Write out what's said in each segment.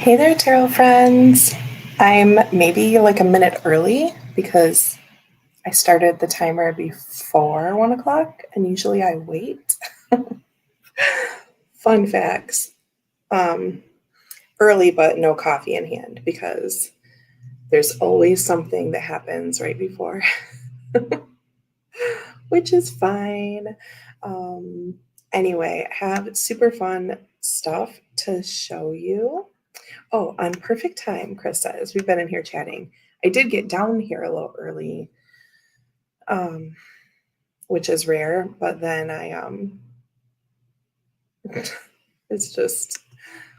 Hey there, tarot friends. I'm maybe like a minute early because I started the timer before 1 o'clock and usually I wait. Fun facts. Um, Early, but no coffee in hand because there's always something that happens right before, which is fine. Um, anyway, I have super fun stuff to show you. Oh, on perfect time, Chris says. We've been in here chatting. I did get down here a little early, um, which is rare, but then it's just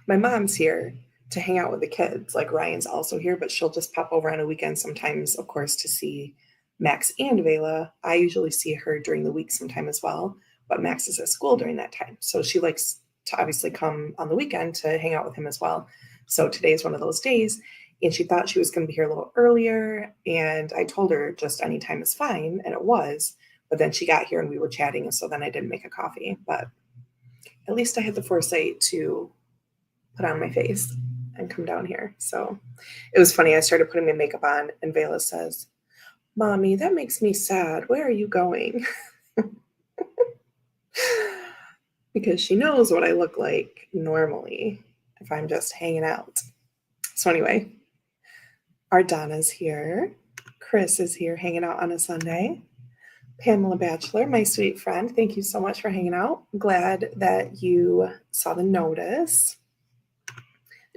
my mom's here to hang out with the kids. Like Ryan's also here, but she'll just pop over on a weekend sometimes, of course, to see Max and Vela. I usually see her during the week sometime as well, but Max is at school during that time. So she likes to obviously come on the weekend to hang out with him as well. So today is one of those days. And she thought she was going to be here a little earlier. And I told her just any time is fine. And it was. But then she got here and we were chatting. And so then I didn't make a coffee. But at least I had the foresight to put on my face and come down here. So it was funny. I started putting my makeup on, and Vela says, "Mommy, that makes me sad. Where are you going?" Because she knows what I look like normally if I'm just hanging out. So anyway, our Donna's here. Chris is here hanging out on a Sunday. Pamela Batchelor, my sweet friend, thank you so much for hanging out. Glad that you saw the notice.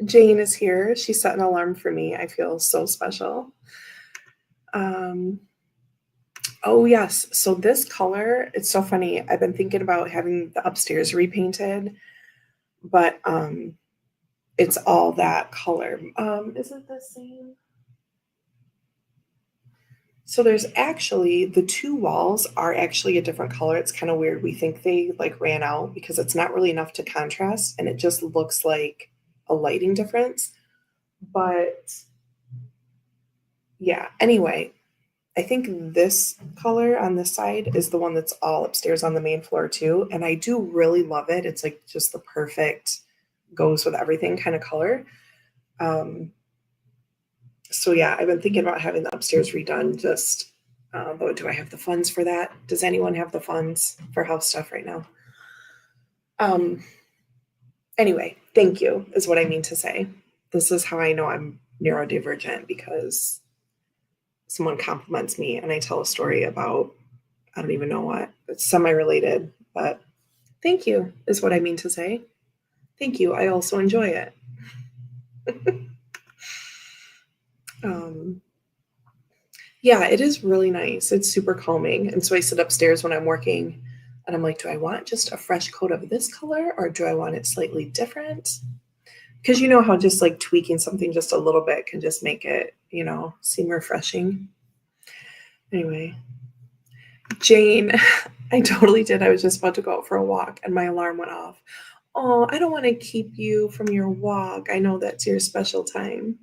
Jane is here. She set an alarm for me. I feel so special. Oh, yes. So this color, it's so funny. I've been thinking about having the upstairs repainted, but it's all that color. Is it the same? So there's actually, the two walls are actually a different color. It's kind of weird. We think they like ran out because it's not really enough to contrast and it just looks like a lighting difference. But yeah, anyway, I think this color on this side is the one that's all upstairs on the main floor too. And I do really love it. It's like just the perfect goes with everything kind of color. So yeah, I've been thinking about having the upstairs redone just, but do I have the funds for that? Does anyone have the funds for house stuff right now? Anyway, thank you is what I mean to say. This is how I know I'm neurodivergent because someone compliments me and I tell a story about, I don't even know what, it's semi-related, but thank you is what I mean to say. Thank you. I also enjoy it. Yeah, it is really nice. It's super calming. And so I sit upstairs when I'm working and I'm like, do I want just a fresh coat of this color or do I want it slightly different? Because you know how just like tweaking something just a little bit can just make it, seem refreshing. Anyway, Jane, I totally did. I was just about to go out for a walk and my alarm went off. Oh, I don't want to keep you from your walk. I know that's your special time.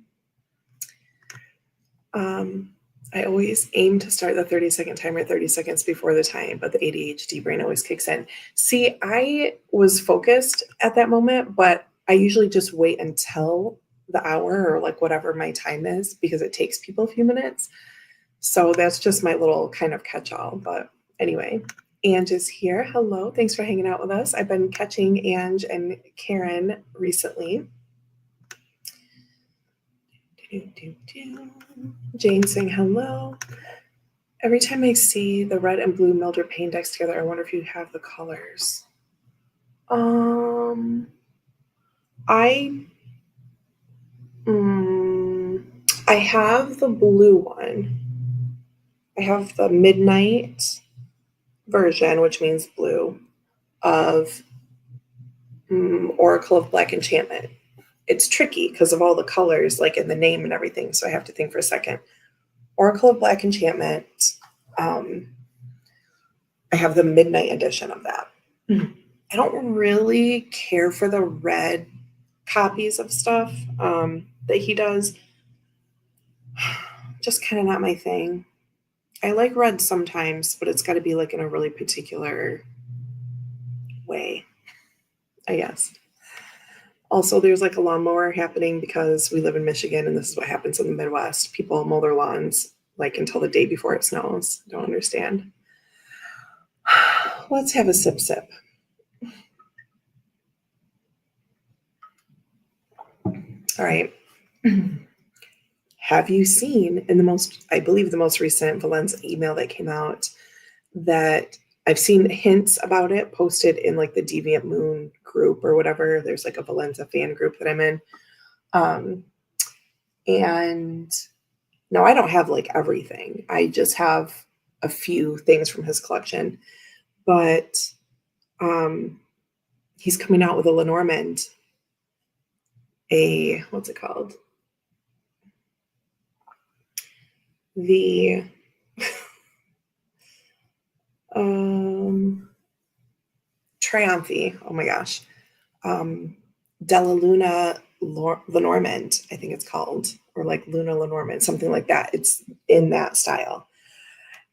I always aim to start the 30-second timer 30 seconds before the time, but the ADHD brain always kicks in. See, I was focused at that moment, but I usually just wait until the hour or like whatever my time is because it takes people a few minutes. So that's just my little kind of catch-all. But anyway, Ange is here. Hello. Thanks for hanging out with us. I've been catching Ange and Karen recently. Jane saying hello. Every time I see the red and blue Mildred Payne decks together, I wonder if you have the colors. I have the blue one. I have the midnight version, which means blue, of Oracle of Black Enchantment. It's tricky because of all the colors, like in the name and everything, so I have to think for a second. Oracle of Black Enchantment. I have the midnight edition of that. I don't really care for the red copies of stuff that he does. Just kind of not my thing. I like red sometimes, but it's got to be like in a really particular way, I guess. Also, there's like a lawnmower happening because we live in Michigan and this is what happens in the Midwest. People mow their lawns like until the day before it snows. Don't understand. Let's have a sip sip. All right. Have you seen in the most, I believe the most recent Valen's email that came out, that I've seen hints about it posted in like the Deviant Moon group or whatever. There's like a Valenza fan group that I'm in. And no, I don't have like everything. I just have a few things from his collection. But he's coming out with a Lenormand, what's it called? The Triumphi. Oh my gosh. Della Luna Lenormand, I think it's called, or like Luna Lenormand, something like that. It's in that style.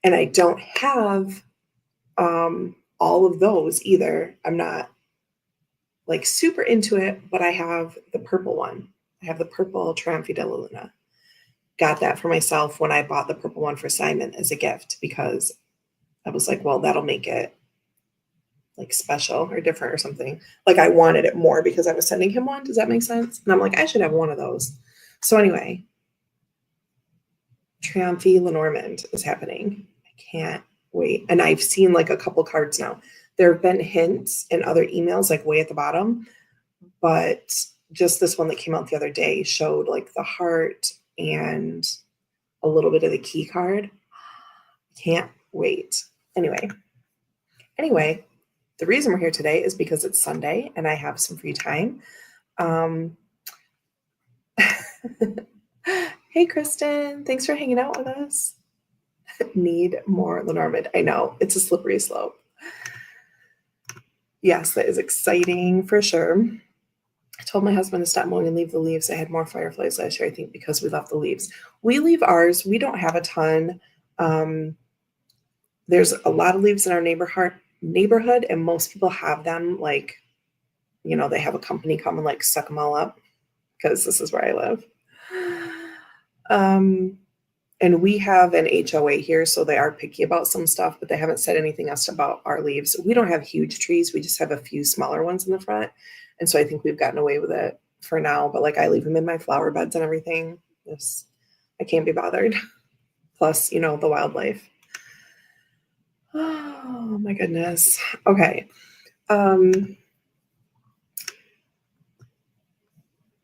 And I don't have all of those either. I'm not like super into it, but I have the purple one. I have the purple Triumphi della Luna. Got that for myself when I bought the purple one for Simon as a gift because I was like, well, that'll make it like special or different or something. Like I wanted it more because I was sending him one. Does that make sense? And I'm like, I should have one of those. So anyway, Triumphi Lenormand is happening. I can't wait. And I've seen like a couple cards now. There have been hints in other emails, like way at the bottom, but just this one that came out the other day showed like the heart and a little bit of the key card. Can't wait. Anyway, the reason we're here today is because it's Sunday and I have some free time. Hey, Kristen, thanks for hanging out with us. Need more Lenormand. I know, it's a slippery slope. Yes, that is exciting for sure. I told my husband to stop mowing and leave the leaves. I had more fireflies last year, I think, because we left the leaves. We leave ours. We don't have a ton. There's a lot of leaves in our neighborhood, and most people have them like, you know, they have a company come and like suck them all up because this is where I live. And we have an HOA here, so they are picky about some stuff, but they haven't said anything else about our leaves. We don't have huge trees. We just have a few smaller ones in the front. And so I think we've gotten away with it for now. But like I leave them in my flower beds and everything. I can't be bothered. Plus, you know, the wildlife. Oh my goodness. Okay.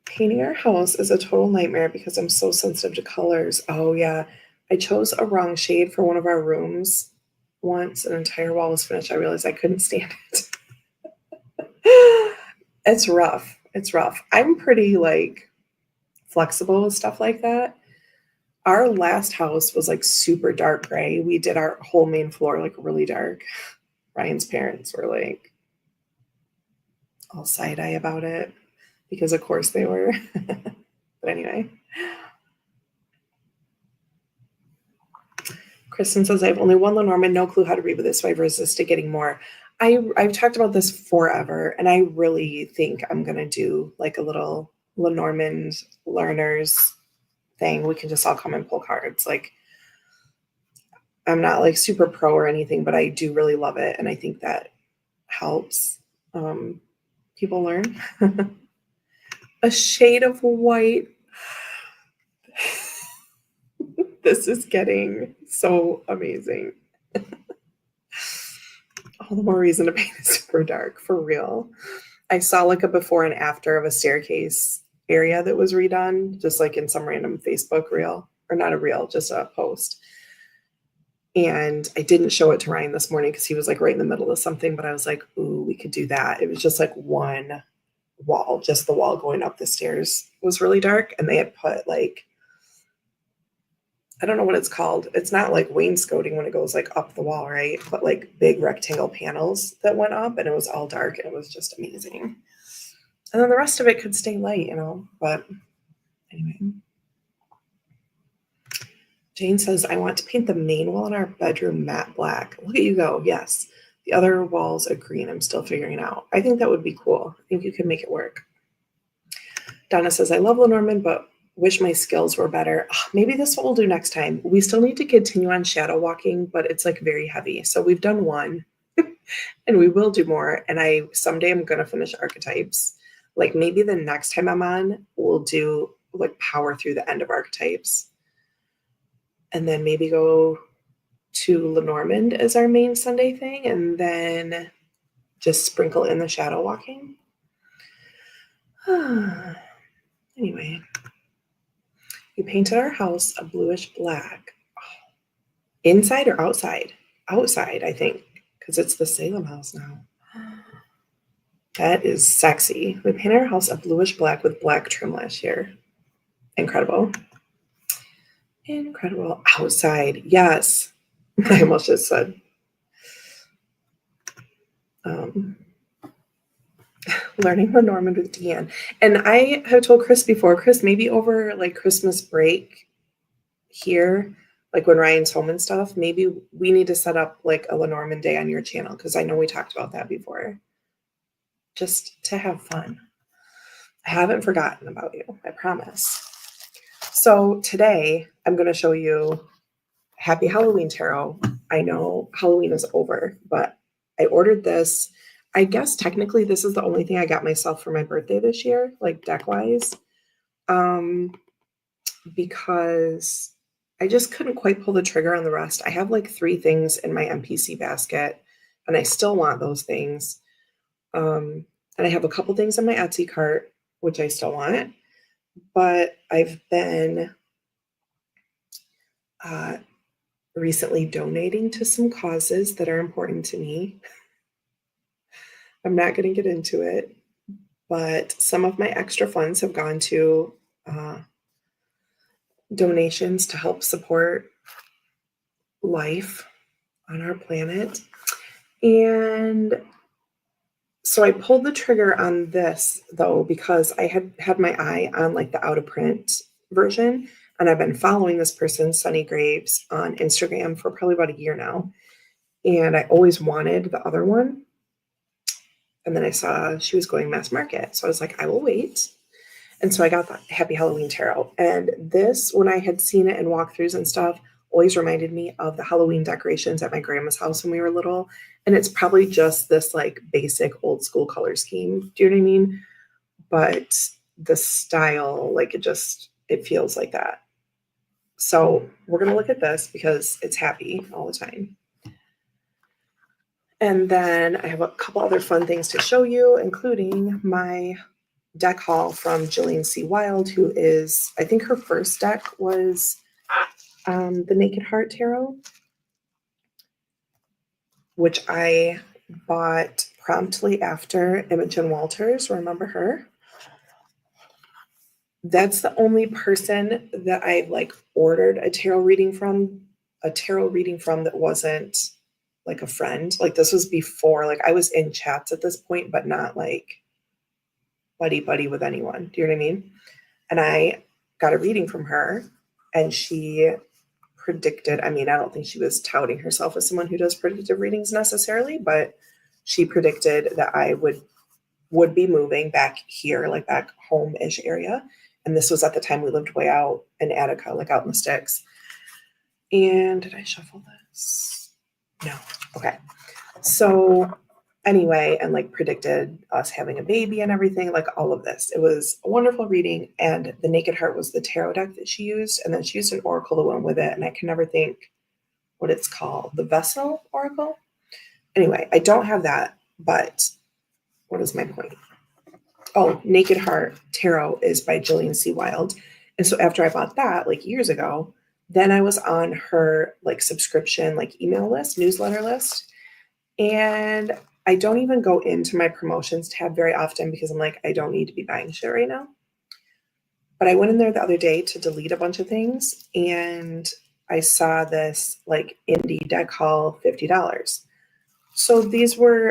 Painting our house is a total nightmare because I'm so sensitive to colors. Oh yeah. I chose a wrong shade for one of our rooms. Once an entire wall was finished, I realized I couldn't stand it. It's rough. It's rough. I'm pretty like flexible with stuff like that. Our last house was like super dark gray. We did our whole main floor like really dark. Ryan's parents were like all side-eye about it because of course they were. But anyway. Kristen says, I have only one Lenormand, no clue how to read with this, so I've resisted getting more. I've talked about this forever, and I really think I'm going to do like a little Lenormand learners thing. We can just all come and pull cards. Like, I'm not like super pro or anything, but I do really love it, and I think that helps people learn. A shade of white. This is getting so amazing. All the more reason to paint it super dark, for real. I saw like a before and after of a staircase area that was redone, just like in some random Facebook reel, or not a reel, just a post. And I didn't show it to Ryan this morning because he was like right in the middle of something, but I was like, ooh, we could do that. It was just like one wall, just the wall going up the stairs was really dark. And they had put like, I don't know what it's called. It's not like wainscoting when it goes like up the wall, right? But like big rectangle panels that went up and it was all dark and it was just amazing. And then the rest of it could stay light, you know, but anyway. Jane says, I want to paint the main wall in our bedroom matte black. Look at you go. Yes. The other walls are green. I'm still figuring it out. I think that would be cool. I think you could make it work. Donna says, I love Lenormand, but wish my skills were better. Maybe this is what we'll do next time. We still need to continue on shadow walking, but it's like very heavy. So we've done one and we will do more. And someday I'm going to finish archetypes. Like maybe the next time I'm on, we'll do like power through the end of archetypes. And then maybe go to Lenormand as our main Sunday thing. And then just sprinkle in the shadow walking. Anyway, we painted our house a bluish black. Inside or outside? Outside, I think, because it's the Salem house now. That is sexy. We painted our house a bluish black with black trim last year. Incredible. Incredible. Outside, yes. I almost just said. Learning Lenormand with Deanne. And I have told Chris before, Chris, maybe over like Christmas break here, like when Ryan's home and stuff, maybe we need to set up like a Lenormand day on your channel, because I know we talked about that before. Just to have fun. I haven't forgotten about you, I promise. So today I'm going to show you Happy Halloween Tarot. I know Halloween is over, but I ordered this. I guess technically this is the only thing I got myself for my birthday this year, like deck-wise, because I just couldn't quite pull the trigger on the rest. I have like 3 things in my MPC basket, and I still want those things. And I have a couple things in my Etsy cart, which I still want, but I've been recently donating to some causes that are important to me. I'm not going to get into it, but some of my extra funds have gone to donations to help support life on our planet. And so I pulled the trigger on this, though, because I had my eye on like the out of print version, and I've been following this person, Sunny Graves, on Instagram for probably about a year now. And I always wanted the other one. And then I saw she was going mass market. So I was like, I will wait. And so I got the Happy Halloween Tarot. And this, when I had seen it in walkthroughs and stuff, always reminded me of the Halloween decorations at my grandma's house when we were little. And it's probably just this like basic old school color scheme. Do you know what I mean? But the style, like it feels like that. So we're going to look at this because it's happy all the time. And then I have a couple other fun things to show you, including my deck haul from Jillian C. Wilde, who is, I think her first deck was the Naked Heart Tarot, which I bought promptly after Imogen Walters. Remember her? That's the only person that I like ordered a tarot reading from that wasn't like a friend. Like this was before, like I was in chats at this point, but not like buddy with anyone. Do you know what I mean? And I got a reading from her, and she predicted, I mean, I don't think she was touting herself as someone who does predictive readings necessarily, but she predicted that I would be moving back here, like back home-ish area. And this was at the time we lived way out in Attica, like out in the sticks. And did I shuffle this? No. Okay. So anyway, and like predicted us having a baby and everything, like all of this. It was a wonderful reading. And the Naked Heart was the tarot deck that she used. And then she used an oracle that went with it. And I can never think what it's called. The Vessel Oracle? Anyway, I don't have that, but what is my point? Oh, Naked Heart Tarot is by Jillian C. Wilde. And so after I bought that like years ago, then I was on her like subscription, like email list, newsletter list. And I don't even go into my promotions tab very often because I'm like, I don't need to be buying shit right now. But I went in there the other day to delete a bunch of things, and I saw this like indie deck haul, $50. So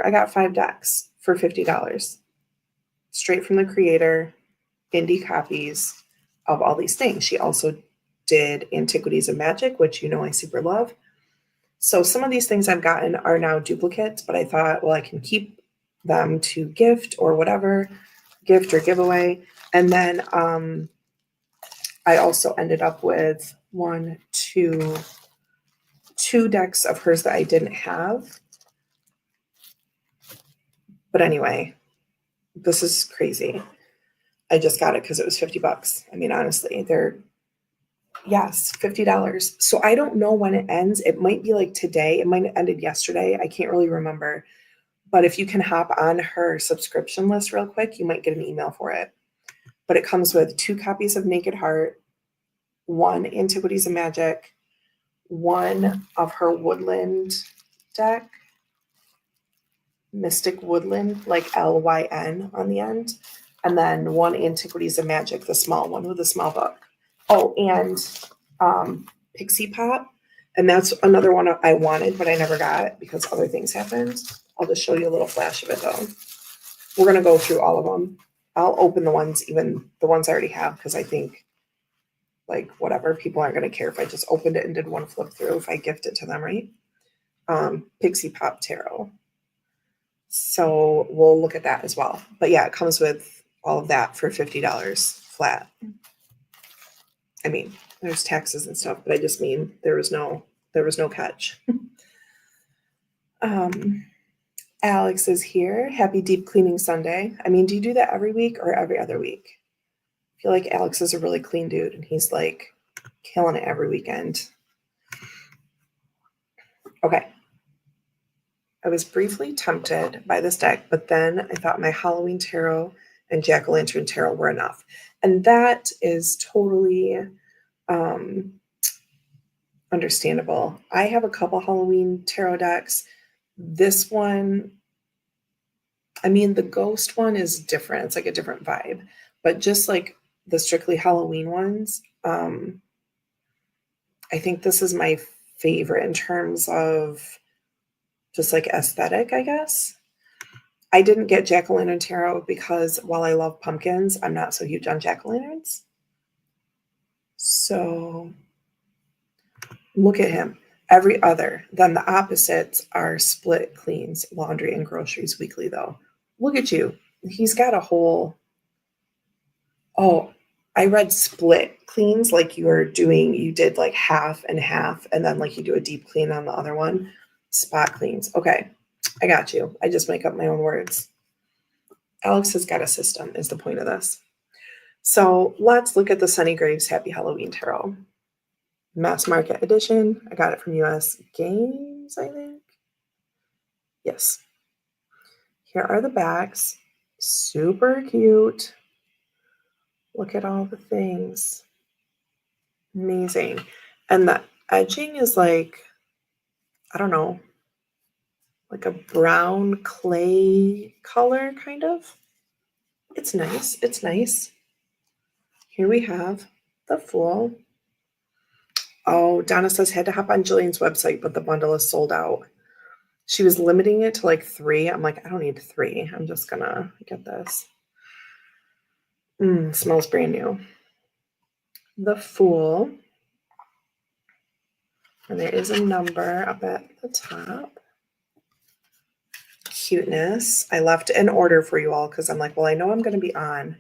I got 5 decks for $50. Straight from the creator, indie copies of all these things. She also did Antiquities of Magic, which you know I super love. So some of these things I've gotten are now duplicates, but I thought, well, I can keep them to gift or whatever, gift or giveaway. And then I also ended up with two decks of hers that I didn't have. But anyway, this is crazy. I just got it because it was $50. I mean, honestly, yes, $50. So I don't know when it ends. It might be like today. It might have ended yesterday. I can't really remember. But if you can hop on her subscription list real quick, you might get an email for it. But it comes with 2 copies of Naked Heart, 1 Antiquities of Magic, 1 of her Woodland deck, Mystic Woodland, like Lyn on the end, and then 1 Antiquities of Magic, the small one with a small book. Oh, and Pixie Pop, and that's another one I wanted, but I never got because other things happened. I'll just show you a little flash of it though. We're gonna go through all of them. I'll open the ones, even the ones I already have, because I think, like, whatever, people aren't gonna care if I just opened it and did one flip through if I gift it to them, right? Pixie Pop Tarot. So we'll look at that as well. But yeah, it comes with all of that for $50 flat. I mean, there's taxes and stuff, but I just mean there was no catch. Alex is here. Happy Deep Cleaning Sunday. I mean, do you do that every week or every other week? I feel like Alex is a really clean dude and he's like killing it every weekend. Okay. I was briefly tempted by this deck, but then I thought my Halloween Tarot and Jack-o'-lantern Tarot were enough. And that is totally understandable. I have a couple Halloween Tarot decks. This one, I mean, the ghost one is different. It's like a different vibe. But just like the strictly Halloween ones, I think this is my favorite in terms of just like aesthetic, I guess. I didn't get Jack-o'-lantern Tarot because while I love pumpkins, I'm not so huge on Jack-o'-lanterns. So look at him. Every other. Then the opposites are split cleans, laundry, and groceries weekly, though. Look at you. He's got a whole. Oh, I read split cleans like you did like half and half, and then like you do a deep clean on the other one. Spot cleans. Okay, I got you. I just make up my own words. Alex has got a system, is the point of this. So let's look at the Sunny Graves Happy Halloween Tarot. Mass market edition. I got it from US Games, I think. Yes. Here are the backs. Super cute. Look at all the things. Amazing. And the edging is like, I don't know, like a brown clay color, kind of. It's nice. It's nice. Here we have the Fool. Oh, Donna says, had to hop on Jillian's website, but the bundle is sold out. She was limiting it to like 3. I'm like, I don't need 3. I'm just gonna get this. Smells brand new. The Fool. And there is a number up at the top. Cuteness. I left an order for you all because I'm like, well, I know I'm going to be on.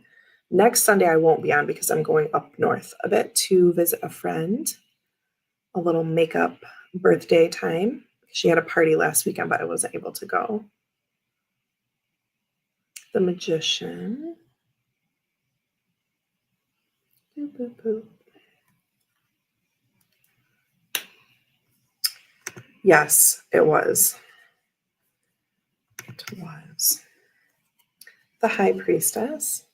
Next Sunday, I won't be on because I'm going up north a bit to visit a friend. A little makeup birthday time. She had a party last weekend, but I wasn't able to go. The Magician. Boop, boop, boop. Yes, it was. It was. The High Priestess.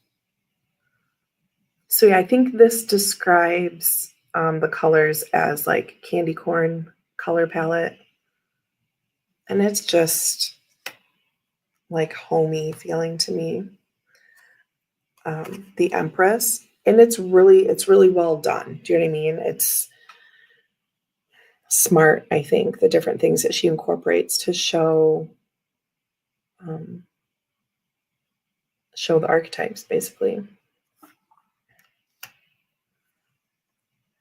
So yeah, I think this describes the colors as like candy corn color palette. And it's just like homey feeling to me. The Empress. And it's really well done. Do you know what I mean? It's smart, I think, the different things that she incorporates to show the archetypes, basically.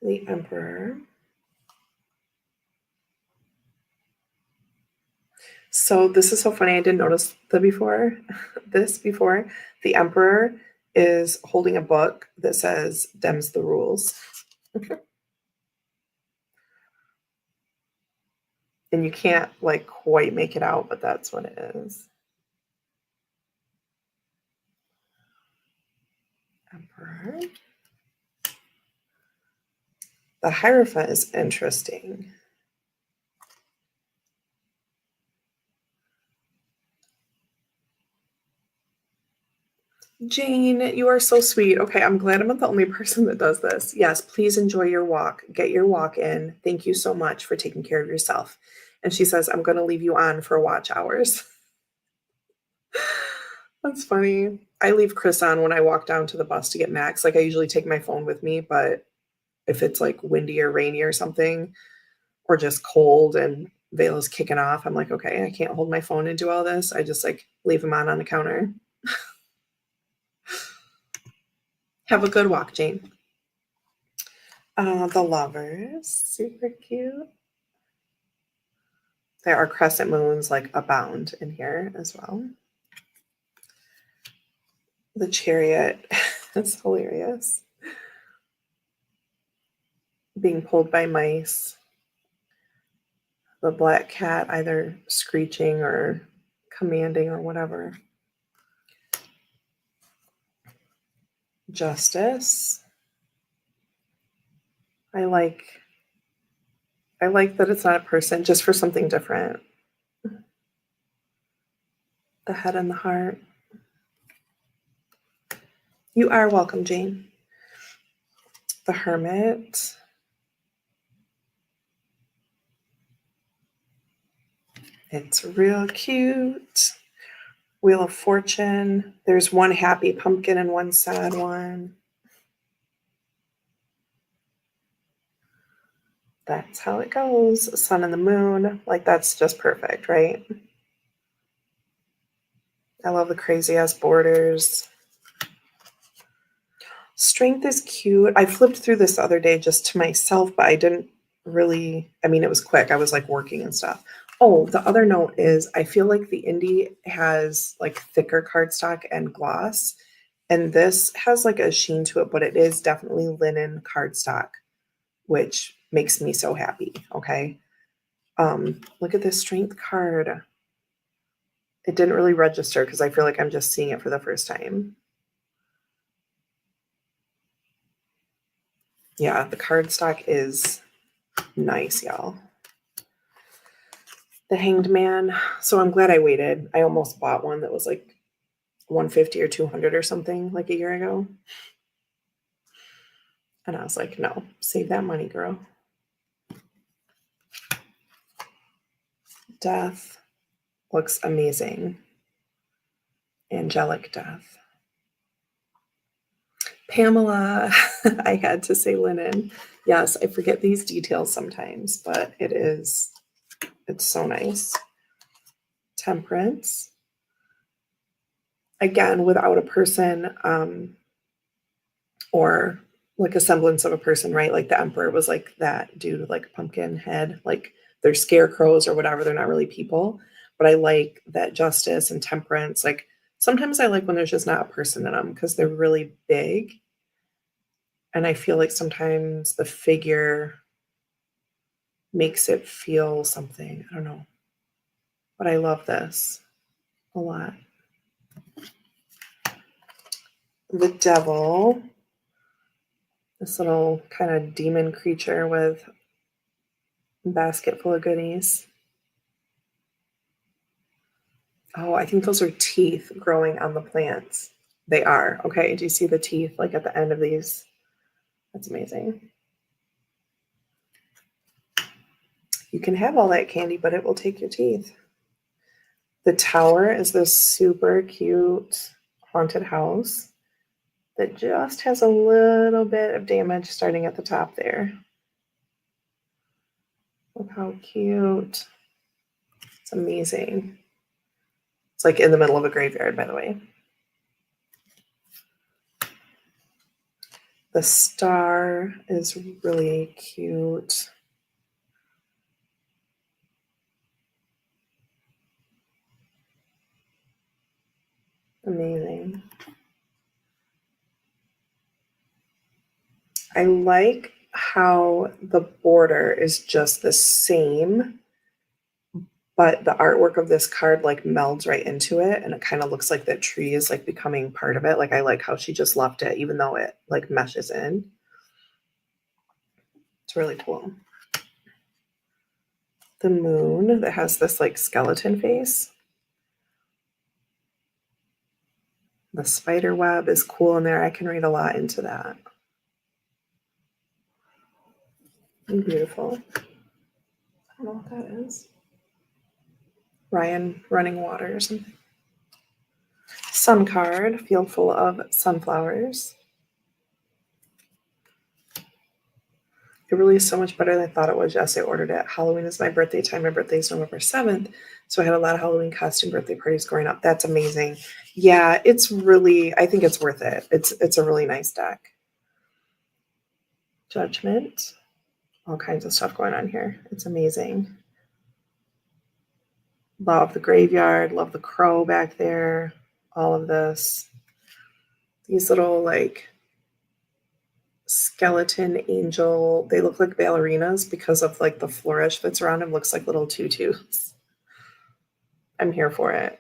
The Emperor. So this is so funny. I didn't notice this before. The Emperor is holding a book that says "Dems the rules." And you can't like quite make it out, but that's what it is. Emperor. The Hierophant is interesting. Jane, you are so sweet. Okay, I'm glad I'm not the only person that does this. Yes, please enjoy your walk. Get your walk in. Thank you so much for taking care of yourself. And she says, I'm going to leave you on for watch hours. That's funny. I leave Chris on when I walk down to the bus to get Max. Like I usually take my phone with me, but if it's like windy or rainy or something, or just cold and Vela's kicking off, I'm like, okay, I can't hold my phone and do all this. I just like leave him on the counter. Have a good walk, Jane. The Lovers, super cute. There are crescent moons like abound in here as well. The Chariot is hilarious. Being pulled by mice. The black cat either screeching or commanding or whatever. Justice. I like that it's not a person, just for something different. The head and the heart. You are welcome, Jane. The Hermit. It's real cute. Wheel of Fortune. There's one happy pumpkin and one sad one. That's how it goes. Sun and the moon. Like, that's just perfect, right? I love the crazy ass borders. Strength is cute. I flipped through this the other day just to myself, but I didn't really, I mean, it was quick. I was like working and stuff. Oh, the other note is I feel like the indie has like thicker cardstock and gloss, and this has like a sheen to it, but it is definitely linen cardstock, which makes me so happy. Okay. Look at this strength card. It didn't really register because I feel like I'm just seeing it for the first time. Yeah, the cardstock is nice, y'all. The Hanged Man. So I'm glad I waited. I almost bought one that was like 150 or 200 or something like a year ago. And I was like, no, save that money, girl. Death looks amazing. Angelic Death. Pamela, I had to say linen. Yes, I forget these details sometimes, but it's so nice. Temperance. Again, without a person, or like a semblance of a person, right? Like the emperor was like that dude with like a pumpkin head, like they're scarecrows or whatever. They're not really people, but I like that justice and temperance. Like sometimes I like when there's just not a person in them because they're really big. And I feel like sometimes the figure makes it feel something. I don't know. But I love this a lot. The Devil, this little kind of demon creature with a basket full of goodies. Oh, I think those are teeth growing on the plants. They are. Okay. Do you see the teeth like at the end of these? That's amazing. You can have all that candy, but it will take your teeth. The Tower is this super cute haunted house that just has a little bit of damage starting at the top there. Look how cute. It's amazing. It's like in the middle of a graveyard, by the way. The star is really cute. Amazing. I like how the border is just the same, but the artwork of this card like melds right into it, and it kind of looks like that tree is like becoming part of it. Like I like how she just left it, even though it like meshes in. It's really cool. The moon that has this like skeleton face. The spider web is cool in there. I can read a lot into that. And beautiful. I don't know what that is. Ryan running water or something. Sun card, field full of sunflowers. It really is so much better than I thought it was. Yes, I ordered it. Halloween is my birthday time. My birthday is November 7th. So I had a lot of Halloween costume birthday parties growing up. That's amazing. Yeah, it's really, I think it's worth it. It's a really nice deck. Judgment. All kinds of stuff going on here. It's amazing. Love the graveyard. Love the crow back there. All of this. These little like skeleton angel, they look like ballerinas because of like the flourish that's around them. Looks like little tutus. I'm here for it.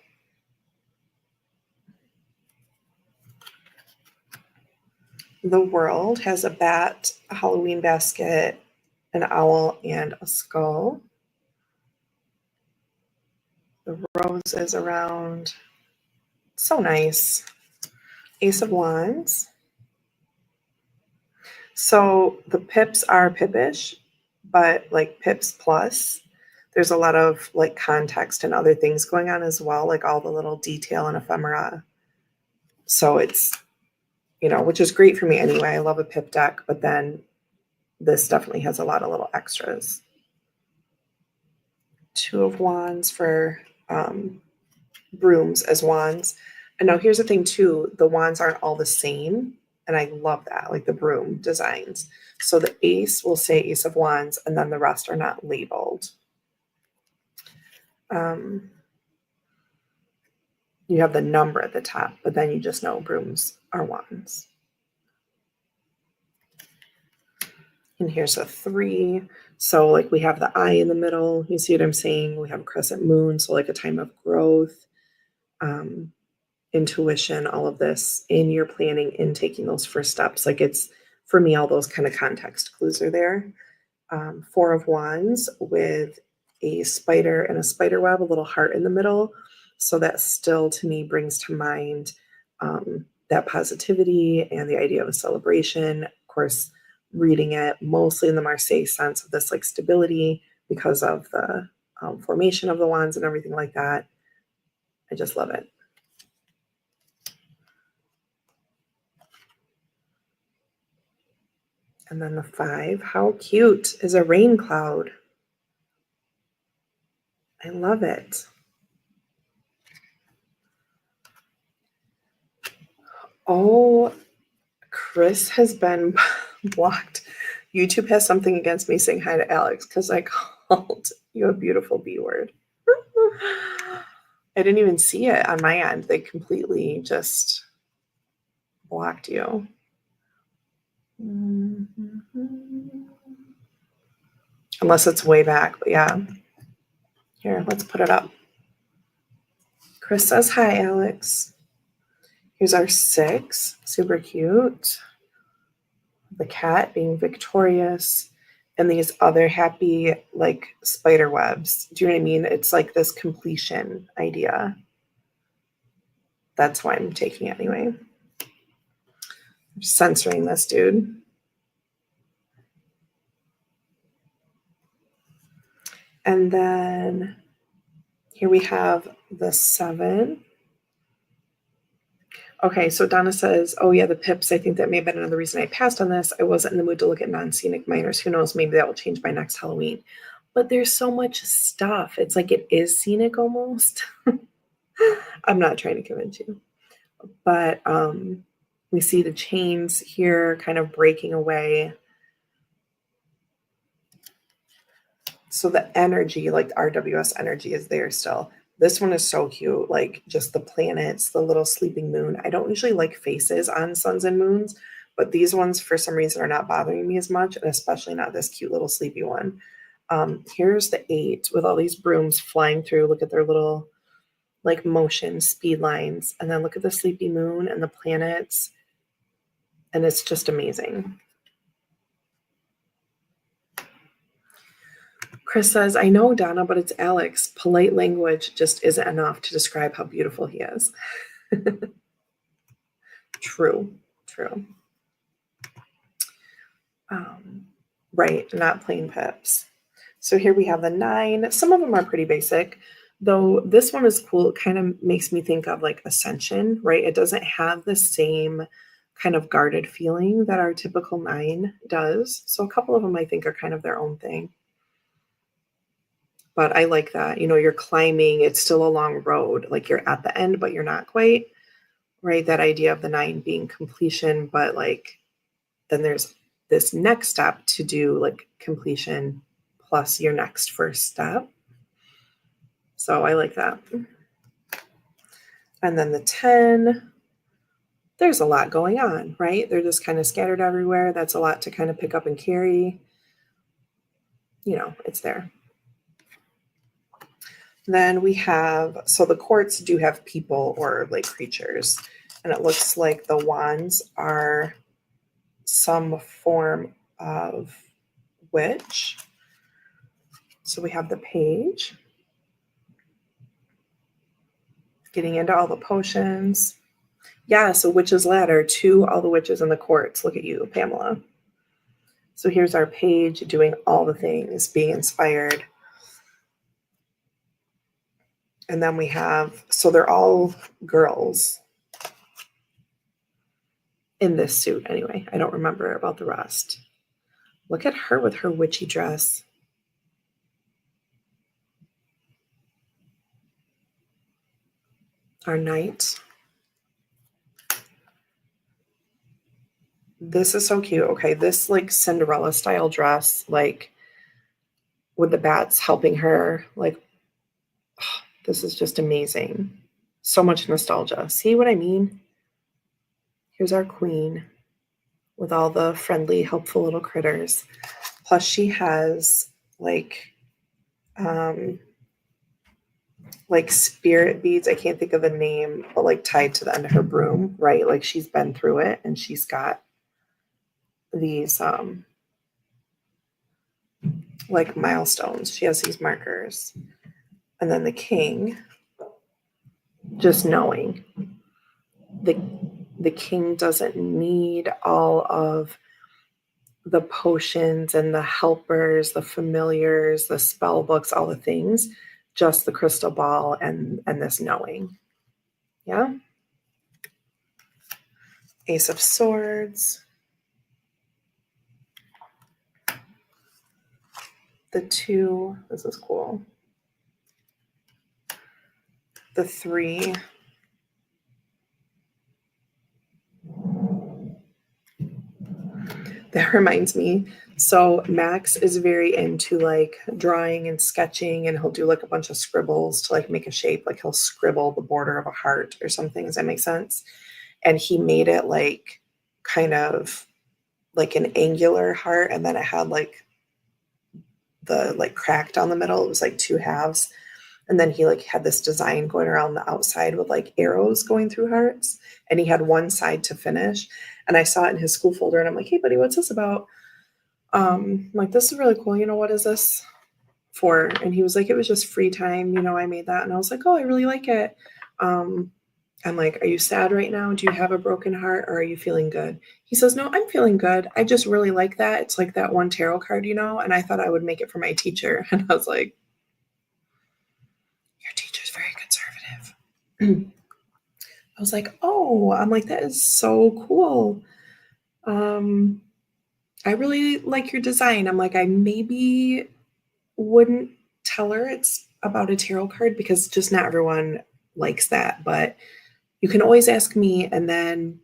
The world has a bat, a Halloween basket, an owl, and a skull. The roses around. So nice. Ace of Wands. So the pips are pippish, but like pips plus. There's a lot of like context and other things going on as well, like all the little detail and ephemera. So it's, which is great for me anyway. I love a pip deck, but then this definitely has a lot of little extras. Two of Wands for brooms as wands. And now here's the thing too, the wands aren't all the same. And I love that, like the broom designs. So the ace will say Ace of Wands, and then the rest are not labeled. You have the number at the top, but then you just know brooms are wands. And here's a 3. So like we have the eye in the middle. You see what I'm saying? We have a crescent moon. So like a time of growth, intuition, all of this in your planning, in taking those first steps. Like it's, for me, all those kind of context clues are there. 4 of Wands with a spider and a spider web, a little heart in the middle. So that still to me brings to mind that positivity and the idea of a celebration. Of course, reading it mostly in the Marseille sense of this like stability because of the formation of the wands and everything like that. I just love it. And then the 5, how cute is a rain cloud? I love it. Oh, Chris has been blocked. YouTube has something against me saying hi to Alex because I called you a beautiful B word. I didn't even see it on my end. They completely just blocked you. Unless it's way back, but yeah. Here, let's put it up. Chris says hi, Alex. Here's our 6, super cute. The cat being victorious, and these other happy like spider webs. Do you know what I mean? It's like this completion idea. That's why I'm taking it anyway. I'm censoring this dude. And then here we have the 7. Okay, so Donna says, oh yeah, the pips. I think that may have been another reason I passed on this. I wasn't in the mood to look at non-scenic minors. Who knows? Maybe that will change by next Halloween. But there's so much stuff. It's like it is scenic almost. I'm not trying to convince you. But we see the chains here kind of breaking away. So the energy, like RWS energy is there still. This one is so cute, like just the planets, the little sleeping moon. I don't usually like faces on suns and moons, but these ones for some reason are not bothering me as much, and especially not this cute little sleepy one. Here's the 8 with all these brooms flying through. Look at their little like motion speed lines, and then look at the sleepy moon and the planets, and it's just amazing. Chris says, I know, Donna, but it's Alex. Polite language just isn't enough to describe how beautiful he is. True. Right, not plain pips. So here we have the 9. Some of them are pretty basic, though this one is cool. It kind of makes me think of like Ascension, right? It doesn't have the same kind of guarded feeling that our typical 9 does. So a couple of them I think are kind of their own thing. But I like that. You're climbing, it's still a long road. Like you're at the end, but you're not quite, right? That idea of the 9 being completion, but like then there's this next step to do like completion plus your next first step. So I like that. And then the 10, there's a lot going on, right? They're just kind of scattered everywhere. That's a lot to kind of pick up and carry. It's there. Then we have, so the courts do have people or like creatures, and it looks like the wands are some form of witch. So we have the page getting into all the potions. Yeah, so witch's ladder to all the witches in the courts. Look at you, Pamela. So here's our page doing all the things, being inspired. And then we have, so they're all girls in this suit anyway. I don't remember about the rest. Look at her with her witchy dress. Our knight. This is so cute. Okay, this like Cinderella style dress, like with the bats helping her, like, oh, this is just amazing. So much nostalgia. See what I mean? Here's our queen with all the friendly, helpful little critters. Plus she has like spirit beads. I can't think of the name, but like tied to the end of her broom, right? Like she's been through it and she's got these like milestones. She has these markers. And then the king, just knowing the king doesn't need all of the potions and the helpers, the familiars, the spell books, all the things, just the crystal ball and this knowing. Yeah. Ace of Swords. The 2, this is cool. The 3. That reminds me. So Max is very into like drawing and sketching, and he'll do like a bunch of scribbles to like make a shape. Like he'll scribble the border of a heart or something. Does that make sense? And he made it like kind of like an angular heart, and then it had like the like crack down the middle. It was like 2 halves. And then he like had this design going around the outside with like arrows going through hearts. And he had one side to finish. And I saw it in his school folder and I'm like, hey buddy, what's this about? I'm like, this is really cool. What is this for? And he was like, it was just free time. I made that. And I was like, oh, I really like it. I'm like, are you sad right now? Do you have a broken heart or are you feeling good? He says, no, I'm feeling good. I just really like that. It's like that one tarot card, and I thought I would make it for my teacher. And I was like, your teacher's very conservative. I was like, oh, I'm like, that is so cool. I really like your design. I'm like, I maybe wouldn't tell her it's about a tarot card because just not everyone likes that, but you can always ask me and then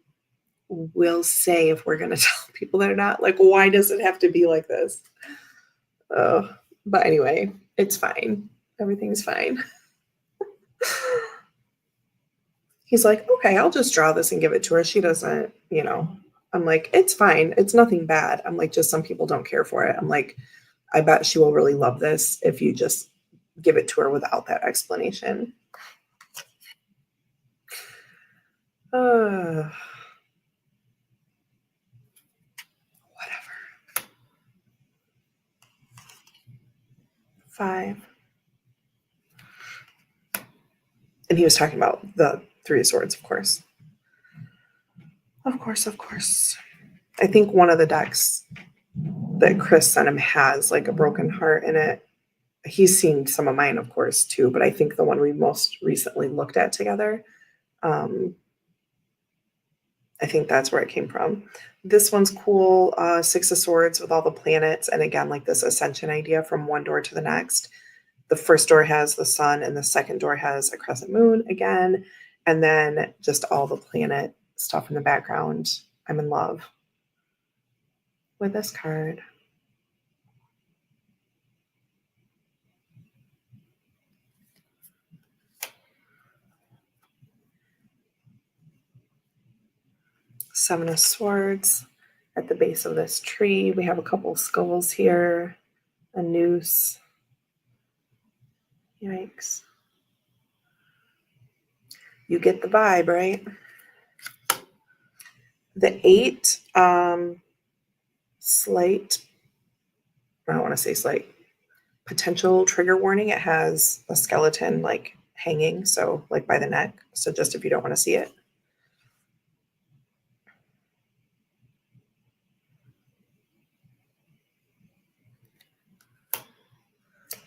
we'll say if we're going to tell people that are not. Like, why does it have to be like this? But anyway, it's fine. Everything's fine. He's like, okay, I'll just draw this and give it to her. She doesn't, I'm like, it's fine. It's nothing bad. I'm like, just some people don't care for it. I'm like, I bet she will really love this if you just give it to her without that explanation. Whatever. 5. And he was talking about the 3 of Swords, of course. Of course, of course. I think one of the decks that Chris sent him has like a broken heart in it. He's seen some of mine, of course, too, but I think the one we most recently looked at together, I think that's where it came from. This one's cool. 6 of Swords with all the planets. And again, like this ascension idea from one door to the next. The first door has the sun and the second door has a crescent moon again. And then just all the planet stuff in the background. I'm in love with this card. Seven of Swords at the base of this tree. We have a couple skulls here, a noose. Yikes. You get the vibe, right? The 8, slight, I don't want to say slight, potential trigger warning. It has a skeleton like hanging, so like by the neck. So just if you don't want to see it.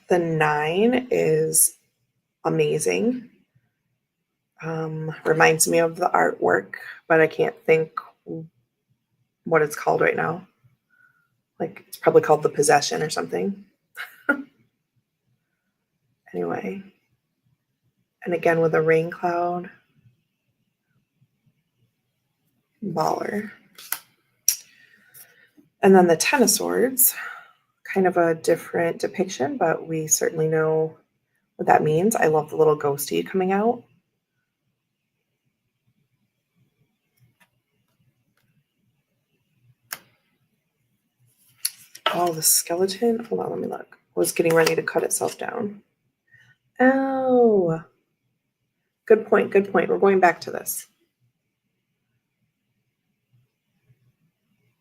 The 9 is amazing. Reminds me of the artwork, but I can't think what it's called right now. Like it's probably called The Possession or something. Anyway. And again with a rain cloud. Baller. And then the 10 of Swords, kind of a different depiction, but we certainly know what that means. I love the little ghosty coming out. Oh, the skeleton. Hold on, let me look. Was getting ready to cut itself down. Oh, good point. Good point. We're going back to this.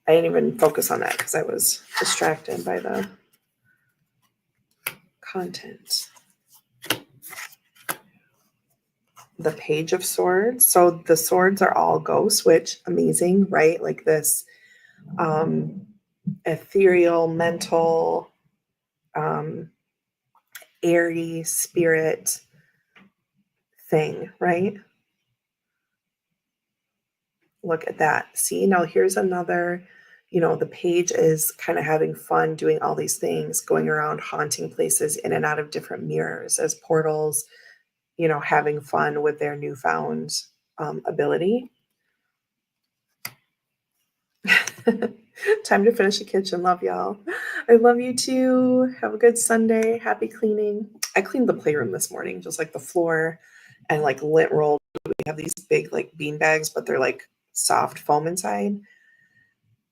I didn't even focus on that because I was distracted by the content. The Page of Swords. So the swords are all ghosts, which amazing, right? Like this ethereal, mental, airy spirit thing, right? Look at that. See, now here's another, the page is kind of having fun doing all these things, going around haunting places in and out of different mirrors as portals, having fun with their newfound ability. Time to finish the kitchen. Love y'all. I love you too. Have a good Sunday. Happy cleaning. I cleaned the playroom this morning, just like the floor and like lint roll. We have these big like bean bags, but they're like soft foam inside.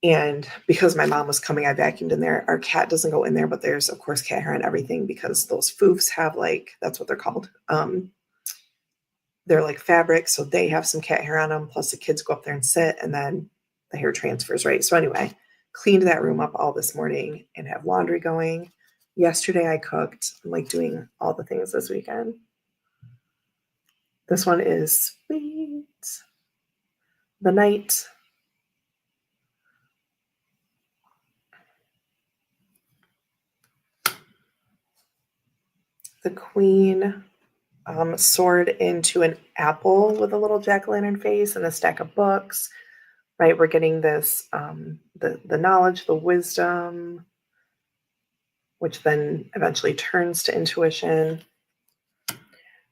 And because my mom was coming, I vacuumed in there. Our cat doesn't go in there, but there's of course cat hair and everything because those foofs have like, that's what they're called. They're like fabric. So they have some cat hair on them. Plus the kids go up there and sit and then the hair transfers, right? So anyway, cleaned that room up all this morning and have laundry going. Yesterday I cooked. I'm like doing all the things this weekend. This one is sweet. The Knight. The Queen. Sword into an apple with a little jack-o'-lantern face and a stack of books, right? We're getting this, the knowledge, the wisdom, which then eventually turns to intuition.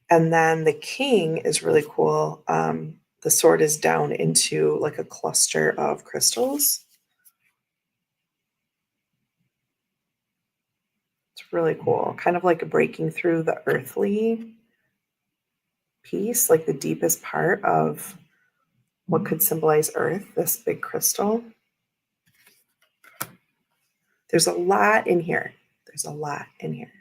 And then the King is really cool. The sword is down into like a cluster of crystals. It's really cool. Kind of like breaking through the earthly piece, like the deepest part of what could symbolize Earth, this big crystal. There's a lot in here. There's a lot in here.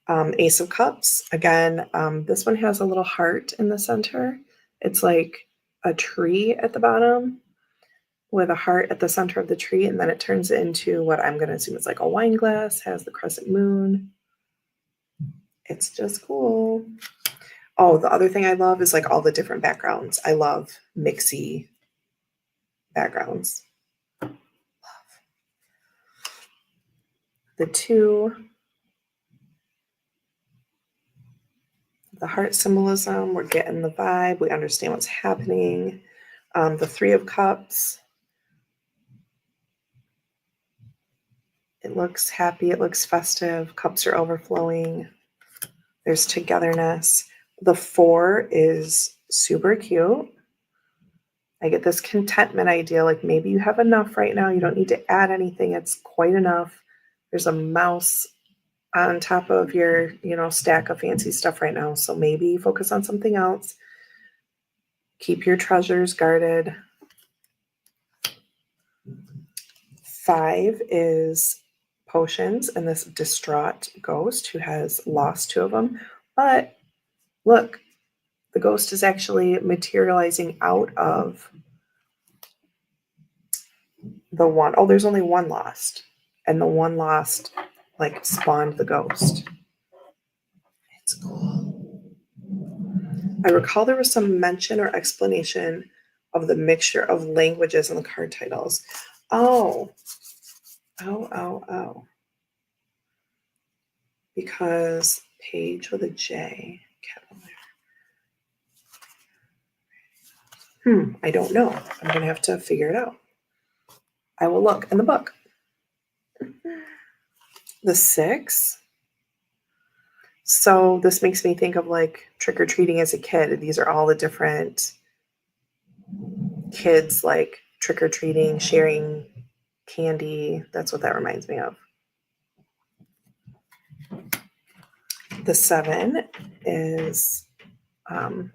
Ace of Cups. Again, this one has a little heart in the center. It's like a tree at the bottom with a heart at the center of the tree, and then it turns into what I'm going to assume is like a wine glass, has the crescent moon. It's just cool. Oh, the other thing I love is like all the different backgrounds. I love mixy backgrounds. Love. The 2, the heart symbolism, we're getting the vibe. We understand what's happening. The 3 of Cups. It looks happy. It looks festive. Cups are overflowing. There's togetherness. The 4 is super cute. I get this contentment idea, like maybe you have enough right now. You don't need to add anything. It's quite enough. There's a mouse on top of your, stack of fancy stuff right now. So maybe focus on something else. Keep your treasures guarded. 5 is potions and this distraught ghost who has lost 2 of them. But look, the ghost is actually materializing out of the one. Oh, there's only 1 lost. And the 1 lost, like, spawned the ghost. It's cool. I recall there was some mention or explanation of the mixture of languages in the card titles. Oh. Because page with a J. I don't know. I'm going to have to figure it out. I will look in the book. The 6. So this makes me think of like trick-or-treating as a kid. These are all the different kids like trick-or-treating, sharing candy. That's what that reminds me of. The 7 is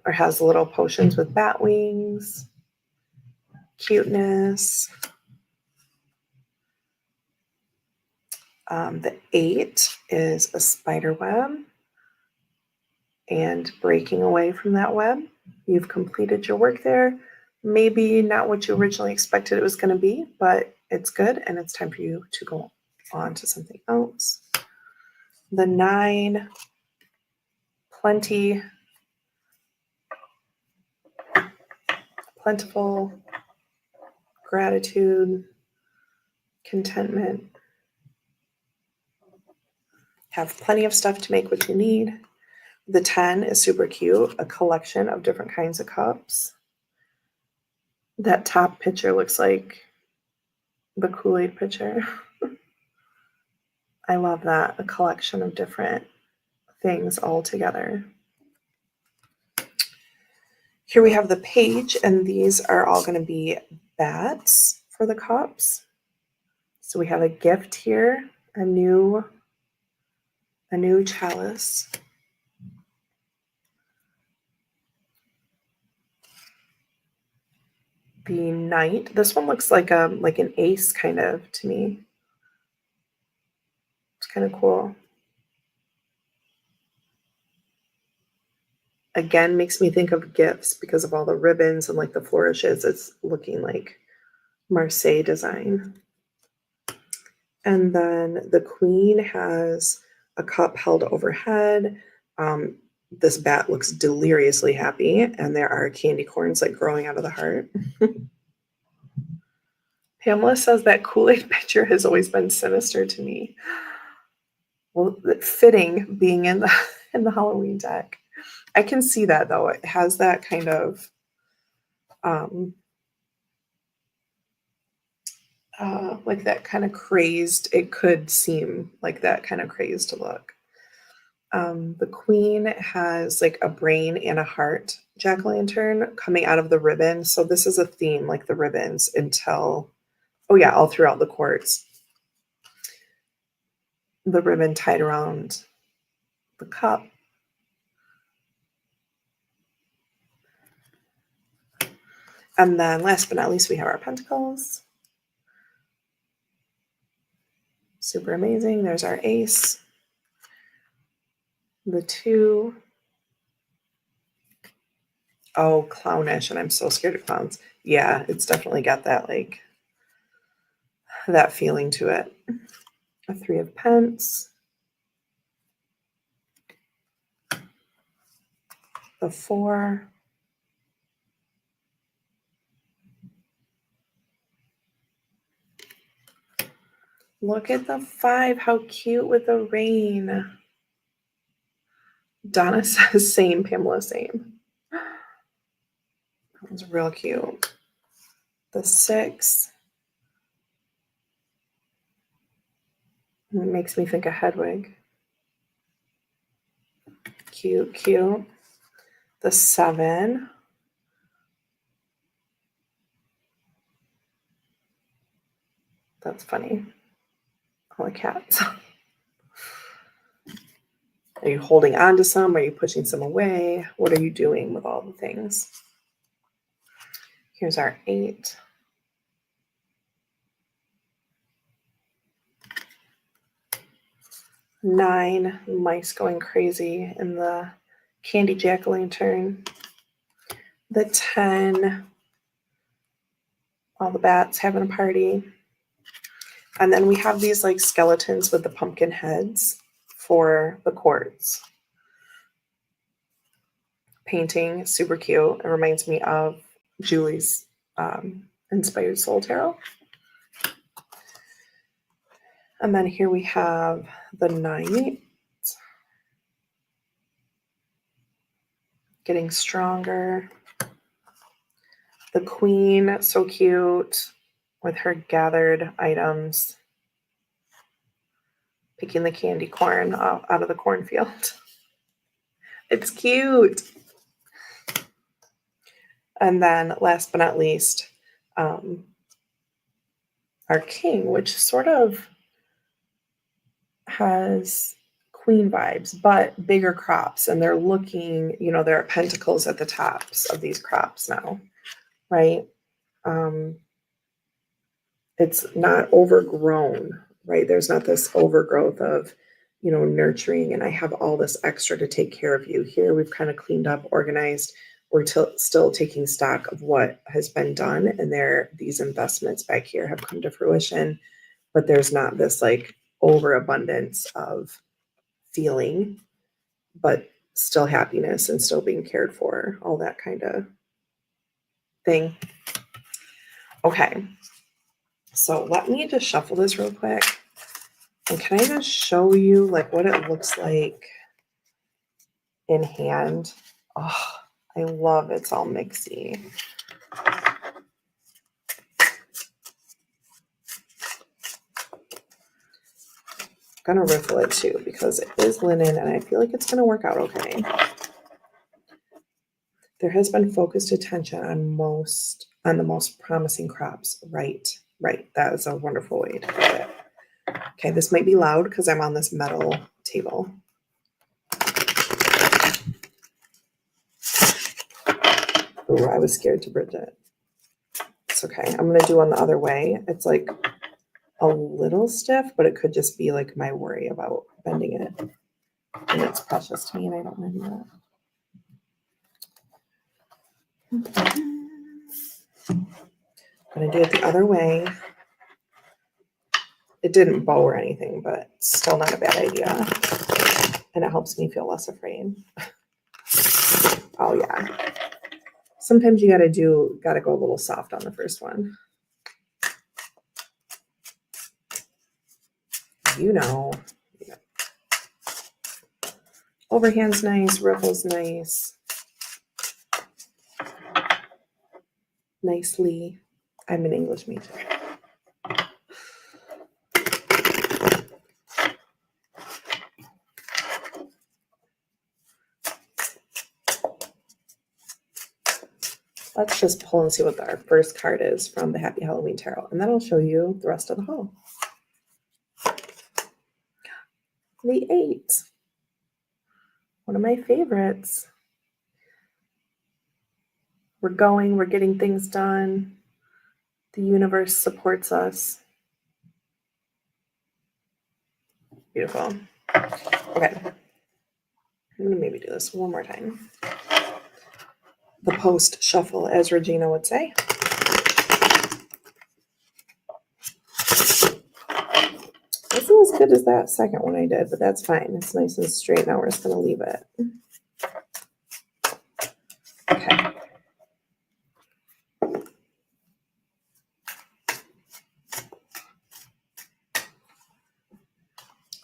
or has little potions with bat wings, cuteness. The 8 is a spider web and breaking away from that web. You've completed your work there. Maybe not what you originally expected it was going to be, but it's good and it's time for you to go on to something else. The 9, plentiful, gratitude, contentment. Have plenty of stuff to make what you need. The 10 is super cute, a collection of different kinds of cups. That top picture looks like the Kool-Aid pitcher. I love that, a collection of different things all together. Here we have the page, and these are all going to be bats for the cups. So we have a gift here, a new chalice. The knight. This one looks like an ace kind of to me. It's kind of cool. Again, makes me think of gifts because of all the ribbons and like the flourishes. It's looking like Marseille design. And then the queen has a cup held overhead. This bat looks deliriously happy, and there are candy corns like growing out of the heart. Pamela says that Kool-Aid pitcher has always been sinister to me. Well, fitting being in the Halloween deck. I can see that though. It has that kind of like that kind of crazed. It could seem like that kind of crazed look. The queen has like a brain and a heart jack-o'-lantern coming out of the ribbon. So this is a theme, like the ribbons until, all throughout the quartz. The ribbon tied around the cup. And then last but not least, we have our pentacles. Super amazing. There's our ace, the 2. Oh, clownish. And I'm so scared of clowns. Yeah, it's definitely got that, like, that feeling to it. A 3 of Pence. The 4. Look at the 5. How cute with the rain. Donna says same, Pamela, same. That was real cute. The 6. It makes me think of Hedwig. Cute, cute. The 7. That's funny. All the cats. Are you holding on to some? Are you pushing some away? What are you doing with all the things? Here's our 8. Nine, mice going crazy in the candy jack-o'-lantern. The 10, all the bats having a party. And then we have these like skeletons with the pumpkin heads for the quartz. Painting, super cute. It reminds me of Julie's Inspired Soul Tarot. And then here we have the Knight. Getting stronger. The Queen, so cute, with her gathered items. Picking the candy corn out of the cornfield. It's cute. And then last but not least, our King, which sort of has Queen vibes, but bigger crops. And they're looking, there are pentacles at the tops of these crops now, right? It's not overgrown, right? There's not this overgrowth of, nurturing, and I have all this extra to take care of you. Here we've kind of cleaned up, organized. We're still taking stock of what has been done, and these investments back here have come to fruition, but there's not this like overabundance of feeling, but still happiness and still being cared for, all that kind of thing. Okay, so let me just shuffle this real quick. And can I just show you like what it looks like in hand? Oh, I love it's all mixy. I'm going to riffle it too because it is linen and I feel like it's going to work out okay. There has been focused attention on the most promising crops. Right. That is a wonderful way to put it. Okay, this might be loud because I'm on this metal table. Ooh, I was scared to bridge it. It's okay. I'm going to do one the other way. It's like a little stiff, but it could just be like my worry about bending it. And it's precious to me and I don't want to do that. I'm going to do it the other way. It didn't bow or anything, but still not a bad idea. And it helps me feel less afraid. Oh yeah. Sometimes you gotta go a little soft on the first one. Overhand's nice, riffle's nice. Nicely. I'm an English major. Let's just pull and see what our first card is from the Happy Halloween Tarot, and then I'll show you the rest of the haul. The 8. One of my favorites. We're going, we're getting things done. The universe supports us. Beautiful. Okay. I'm going to maybe do this one more time. The post shuffle, as Regina would say. This isn't as good as that second one I did, but that's fine. It's nice and straight. Now we're just going to leave it. Okay.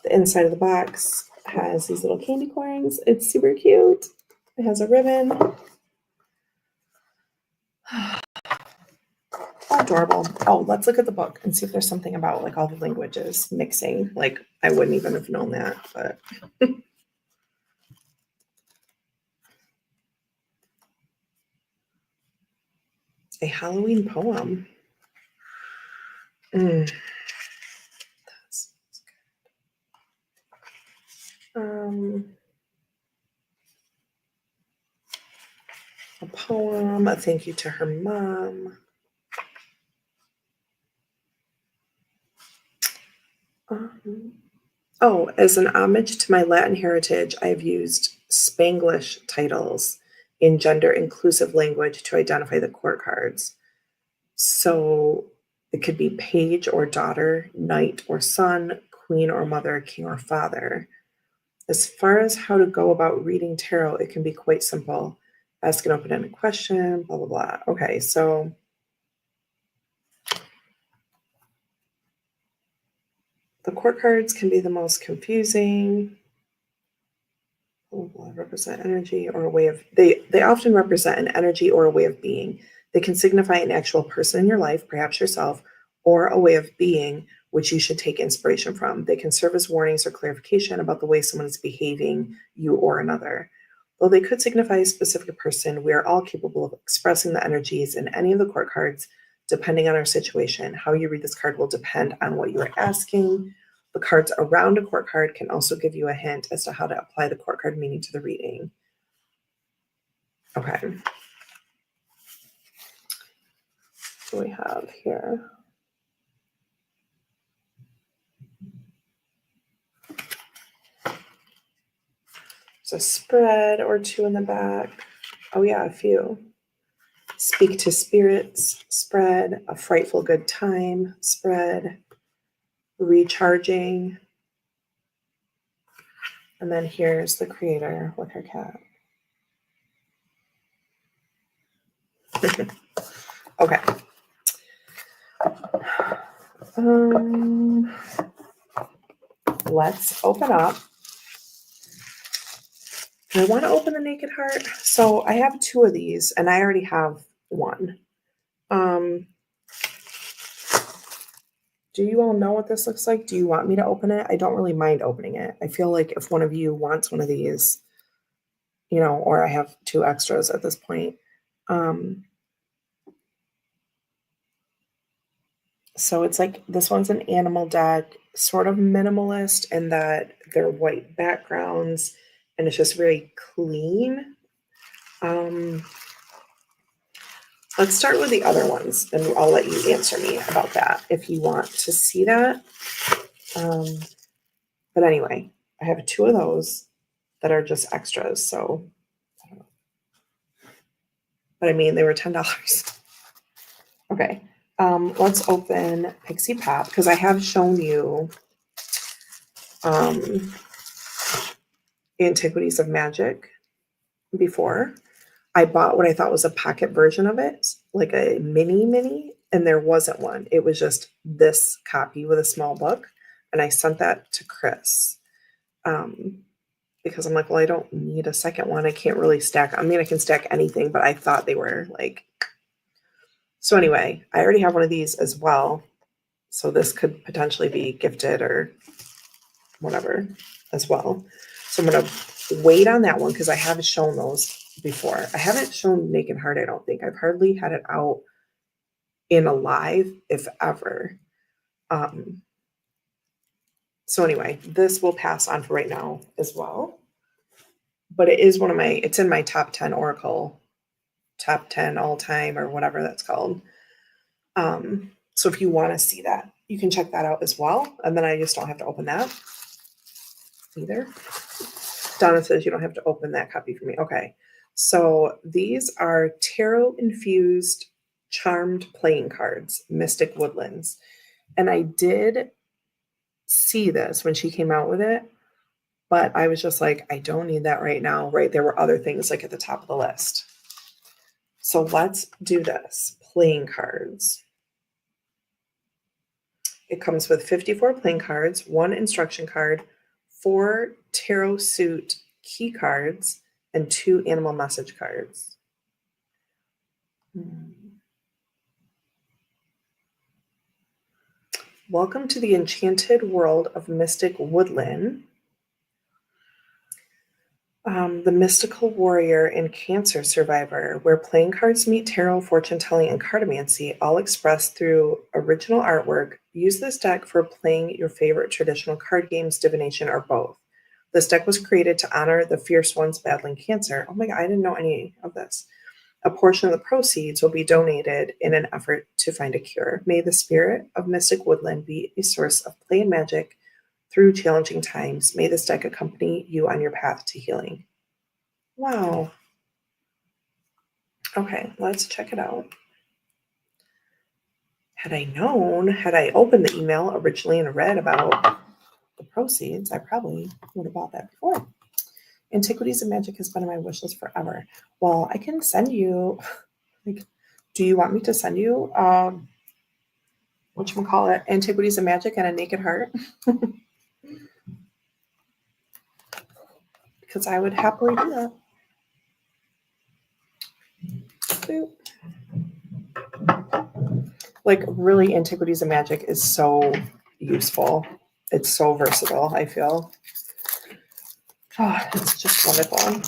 The inside of the box has these little candy corns. It's super cute. It has a ribbon. Adorable. Oh, let's look at the book and see if there's something about like all the languages mixing. Like I wouldn't even have known that, but a Halloween poem. That's good. A poem, a thank you to her mom. As an homage to my Latin heritage, I've used Spanglish titles in gender inclusive language to identify the court cards. So it could be page or daughter, knight or son, queen or mother, king or father. As far as how to go about reading tarot, it can be quite simple. Ask an open-ended question, blah, blah, blah. Okay, so the court cards can be the most confusing. Represent energy or a way of, they often represent an energy or a way of being. They can signify an actual person in your life, perhaps yourself, or a way of being which you should take inspiration from. They can serve as warnings or clarification about the way someone is behaving, you or another. Though they could signify a specific person, we are all capable of expressing the energies in any of the court cards, depending on our situation. How you read this card will depend on what you are asking. The cards around a court card can also give you a hint as to how to apply the court card meaning to the reading. Okay. What do we have here? There's a spread or two in the back. Oh yeah, a few. Speak to spirits, spread. A frightful good time, spread. Recharging. And then here's the creator with her cat. Okay. Let's open up. I want to open the Naked Heart. So I have two of these, and I already have one. Do you all know what this looks like? Do you want me to open it? I don't really mind opening it. I feel like if one of you wants one of these, or I have two extras at this point. So it's like this one's an animal deck, sort of minimalist in that they're white backgrounds and it's just very clean. Let's start with the other ones and I'll let you answer me about that if you want to see that. But anyway, I have two of those that are just extras. So, I don't know. But I mean, they were $10. Okay. Let's open Pixie Pop because I have shown you Antiquities of Magic before. I bought what I thought was a pocket version of it, like a mini, and there wasn't one. It was just this copy with a small book, and I sent that to Chris because I'm like, well, I don't need a second one. I can't really stack. I mean, I can stack anything, but I thought they were like... So anyway, I already have one of these as well. So this could potentially be gifted or whatever as well. So I'm going to wait on that one because I haven't shown those before. I haven't shown Naked Heart, I don't think. I've hardly had it out in a live, if ever. So anyway, this will pass on for right now as well. But it is it's in my top 10 Oracle top 10 all time or whatever that's called. So if you want to see that, you can check that out as well. And then I just don't have to open that either. Donna says you don't have to open that copy for me. Okay. So these are tarot infused charmed playing cards, Mystic Woodlands. And I did see this when she came out with it, but I was just like, I don't need that right now. Right. There were other things like at the top of the list. So let's do this. Playing cards. It comes with 54 playing cards, 1 instruction card, 4 tarot suit key cards, and 2 animal message cards. Welcome to the enchanted world of Mystic Woodland. The mystical warrior and cancer survivor, where playing cards meet tarot, fortune telling, and cartomancy, all expressed through original artwork. Use this deck for playing your favorite traditional card games, divination, or both. This deck was created to honor the fierce ones battling cancer. Oh my God, I didn't know any of this. A portion of the proceeds will be donated in an effort to find a cure. May the spirit of Mystic Woodland be a source of play and magic through challenging times. May this deck accompany you on your path to healing. Wow. Okay, let's check it out. Had I known, had I opened the email originally and read about the proceeds, I probably would have bought that before. Antiquities of Magic has been on my wish list forever. Well, I can send you, like, do you want me to send you, whatchamacallit, Antiquities of Magic and a Naked Heart? Because I would happily do that. Boop. Like, really, Antiquities of Magic is so useful. It's so versatile, I feel. Oh, it's just wonderful.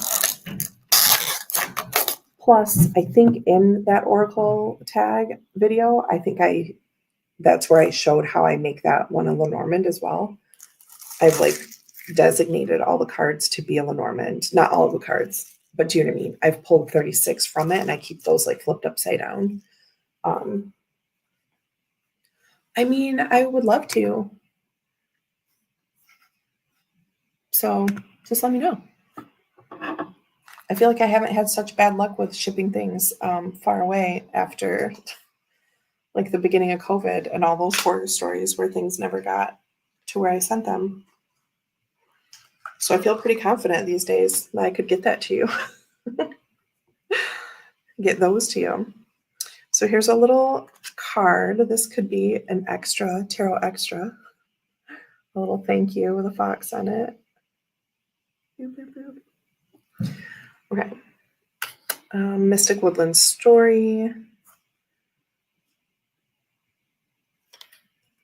Plus, I think in that Oracle tag video, that's where I showed how I make that one a Lenormand as well. I've like designated all the cards to be a Lenormand. Not all of the cards, but do you know what I mean? I've pulled 36 from it and I keep those like flipped upside down. I mean, I would love to. So just let me know. I feel like I haven't had such bad luck with shipping things far away after like the beginning of COVID and all those horror stories where things never got to where I sent them. So I feel pretty confident these days that I could get that to you. Get those to you. So here's a little card. This could be an extra, tarot extra. A little thank you with a fox on it. Boop, boop, boop. Okay. Mystic Woodland story.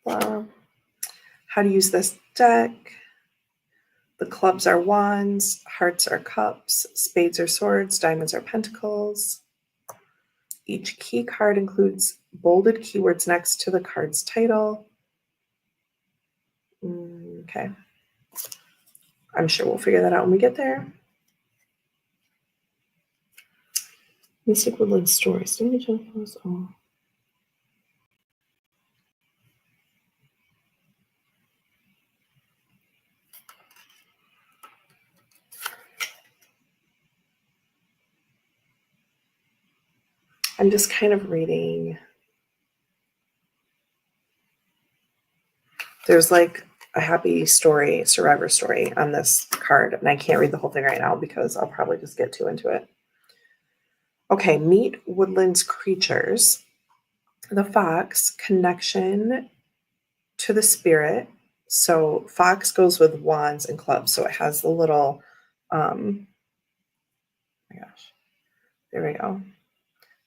How to use this deck. The clubs are wands, hearts are cups, spades are swords, diamonds are pentacles. Each key card includes bolded keywords next to the card's title. Okay. I'm sure we'll figure that out when we get there. Mystic Woodland story. Oh. I'm just kind of reading. There's like a happy story, survivor story on this card, and I can't read the whole thing right now because I'll probably just get too into it. Okay, meet Woodland's creatures. The fox, connection to the spirit. So fox goes with wands and clubs. So it has the little, oh my gosh, there we go.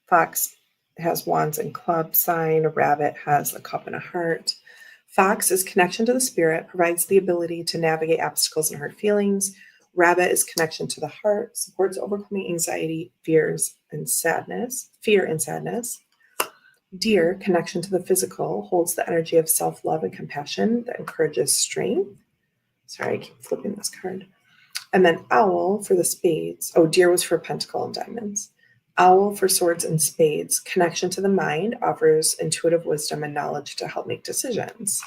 Fox has wands and club sign. A rabbit has a cup and a heart. Fox is connection to the spirit, provides the ability to navigate obstacles and hurt feelings. Rabbit is connection to the heart, supports overcoming anxiety, fear and sadness. Deer, connection to the physical, holds the energy of self-love and compassion that encourages strength. Sorry, I keep flipping this card. And then owl for the spades. Oh, deer was for pentacle and diamonds. Owl for swords and spades. Connection to the mind, offers intuitive wisdom and knowledge to help make decisions.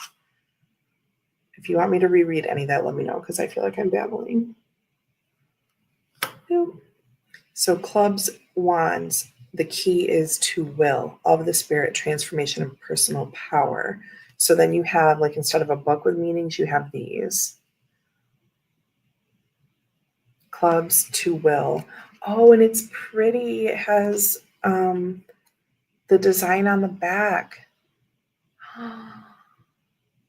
If you want me to reread any of that, let me know because I feel like I'm babbling. So clubs, wands, the key is to will, of the spirit, transformation, and personal power. So then you have, like, instead of a book with meanings, you have these. Clubs to will. Oh, and it's pretty. It has the design on the back.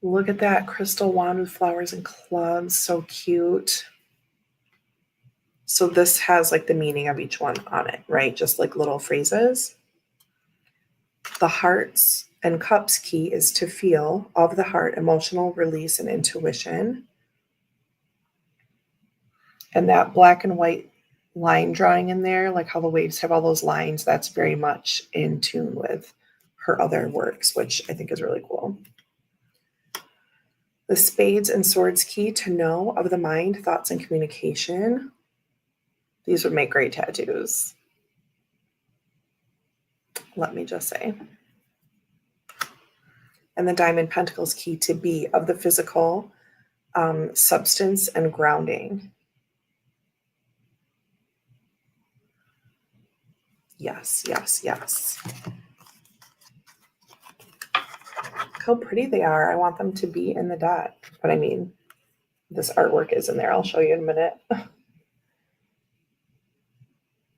Look at that crystal wand with flowers and clubs. So cute. So this has like the meaning of each one on it, right? Just like little phrases. The hearts and cups key is to feel, of the heart, emotional release and intuition. And that black and white line drawing in there, like how the waves have all those lines, that's very much in tune with her other works, which I think is really cool. The spades and swords key, to know, of the mind, thoughts, and communication. These would make great tattoos. Let me just say. And the diamond pentacles key, to be, of the physical, substance and grounding. Yes, yes, yes. Look how pretty they are. I want them to be in the deck. But I mean, this artwork is in there. I'll show you in a minute.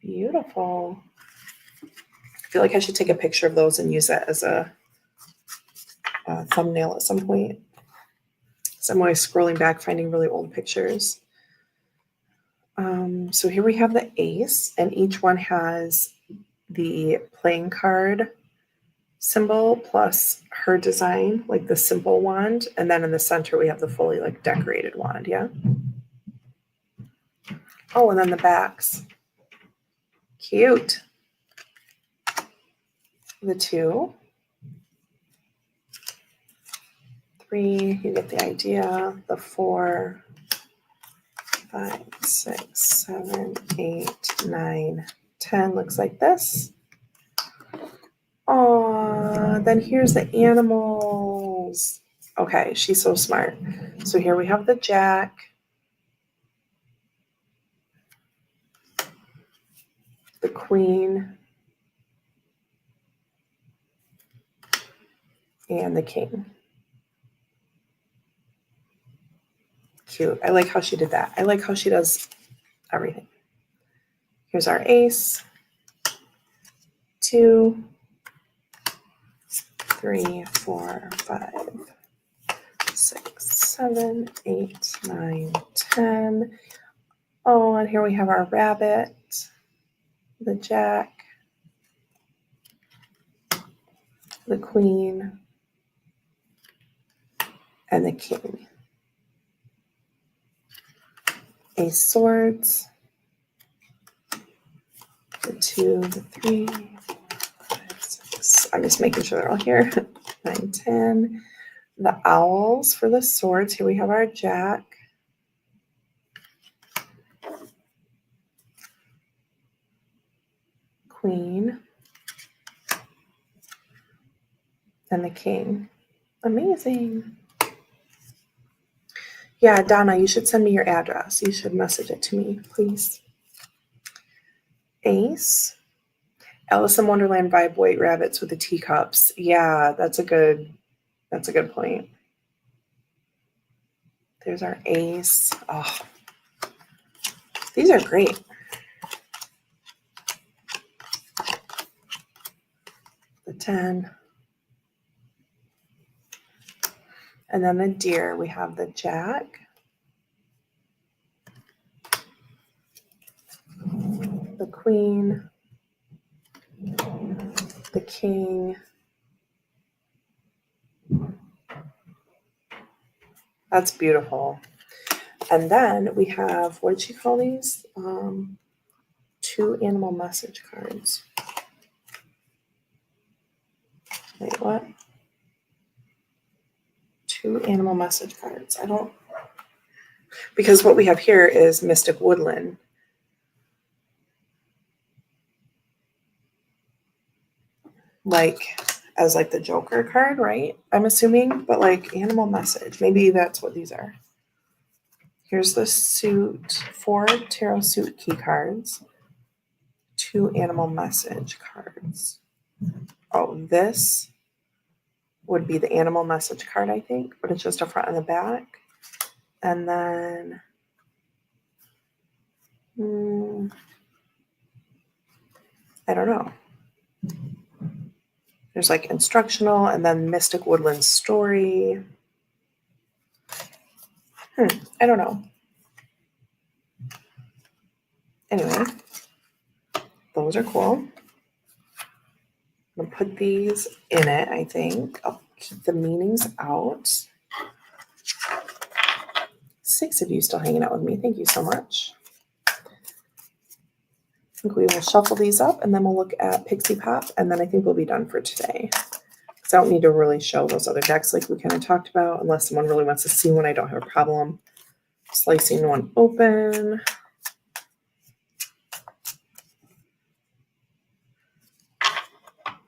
Beautiful. I feel like I should take a picture of those and use that as a thumbnail at some point. So I'm always scrolling back, finding really old pictures. So here we have the ace, and each one has the playing card symbol plus her design, like the simple wand. And then in the center, we have the fully like decorated wand. Yeah. Oh, and then the backs. Cute. The 2, 3, you get the idea. The 4, 5, 6, 7, 8, 9, 10 looks like this. Oh, then here's the animals. Okay, she's so smart. So here we have the jack, the queen, and the king. Cute. I like how she did that. I like how she does everything. Here's our ace. 2, 3, 4, 5, 6, 7, 8, 9, 10. Oh, and here we have our rabbit, the jack, the queen, and the king. Ace swords, the 2, the 3, 4, 5, 6. I'm just making sure they're all here. 9, 10. The owls for the swords. Here we have our jack. Queen. And the king. Amazing. Yeah, Donna, you should send me your address. You should message it to me, please. Ace. Alice in Wonderland vibe, white rabbits with the teacups. Yeah, that's a good point. There's our ace. Oh, these are great. The 10. And then the deer, we have the jack, the queen, the king. That's beautiful. And then we have, what did she call these? 2 animal message cards. Wait, what? 2 animal message cards. Because what we have here is Mystic Woodland. like as like the Joker card, right? I'm assuming, but like animal message. Maybe that's what these are. Here's the suit, 4 tarot suit key cards, 2 animal message cards. Oh, this would be the animal message card, I think, but it's just a front and a back. And then I don't know. There's like instructional and then Mystic Woodland Story. I don't know. Anyway, those are cool. I'm going to put these in it, I think. I'll keep the meanings out. 6 of you still hanging out with me. Thank you so much. I think we will shuffle these up and then we'll look at Pixie Pop and then I think we'll be done for today. Because I don't need to really show those other decks like we kind of talked about unless someone really wants to see one. I don't have a problem slicing one open.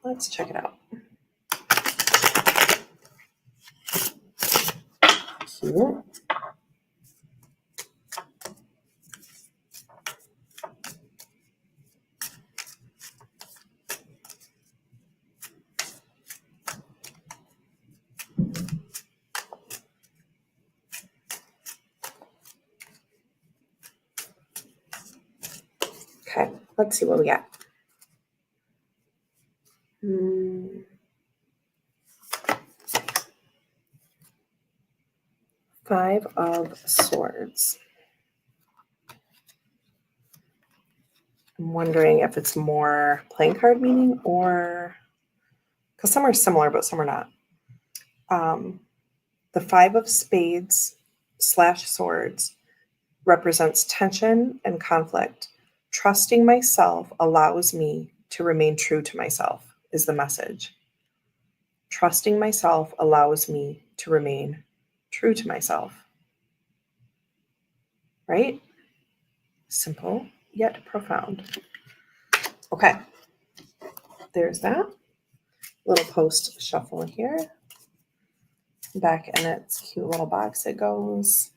Let's check it out. Cute. Okay, let's see what we got. 5 of Swords. I'm wondering if it's more playing card meaning or because some are similar, but some are not. The 5 of Spades / Swords represents tension and conflict. Trusting myself allows me to remain true to myself is the message. Trusting myself allows me to remain true to myself. Right? Simple yet profound. Okay. There's that. Little post shuffle here. Back in its cute little box it goes.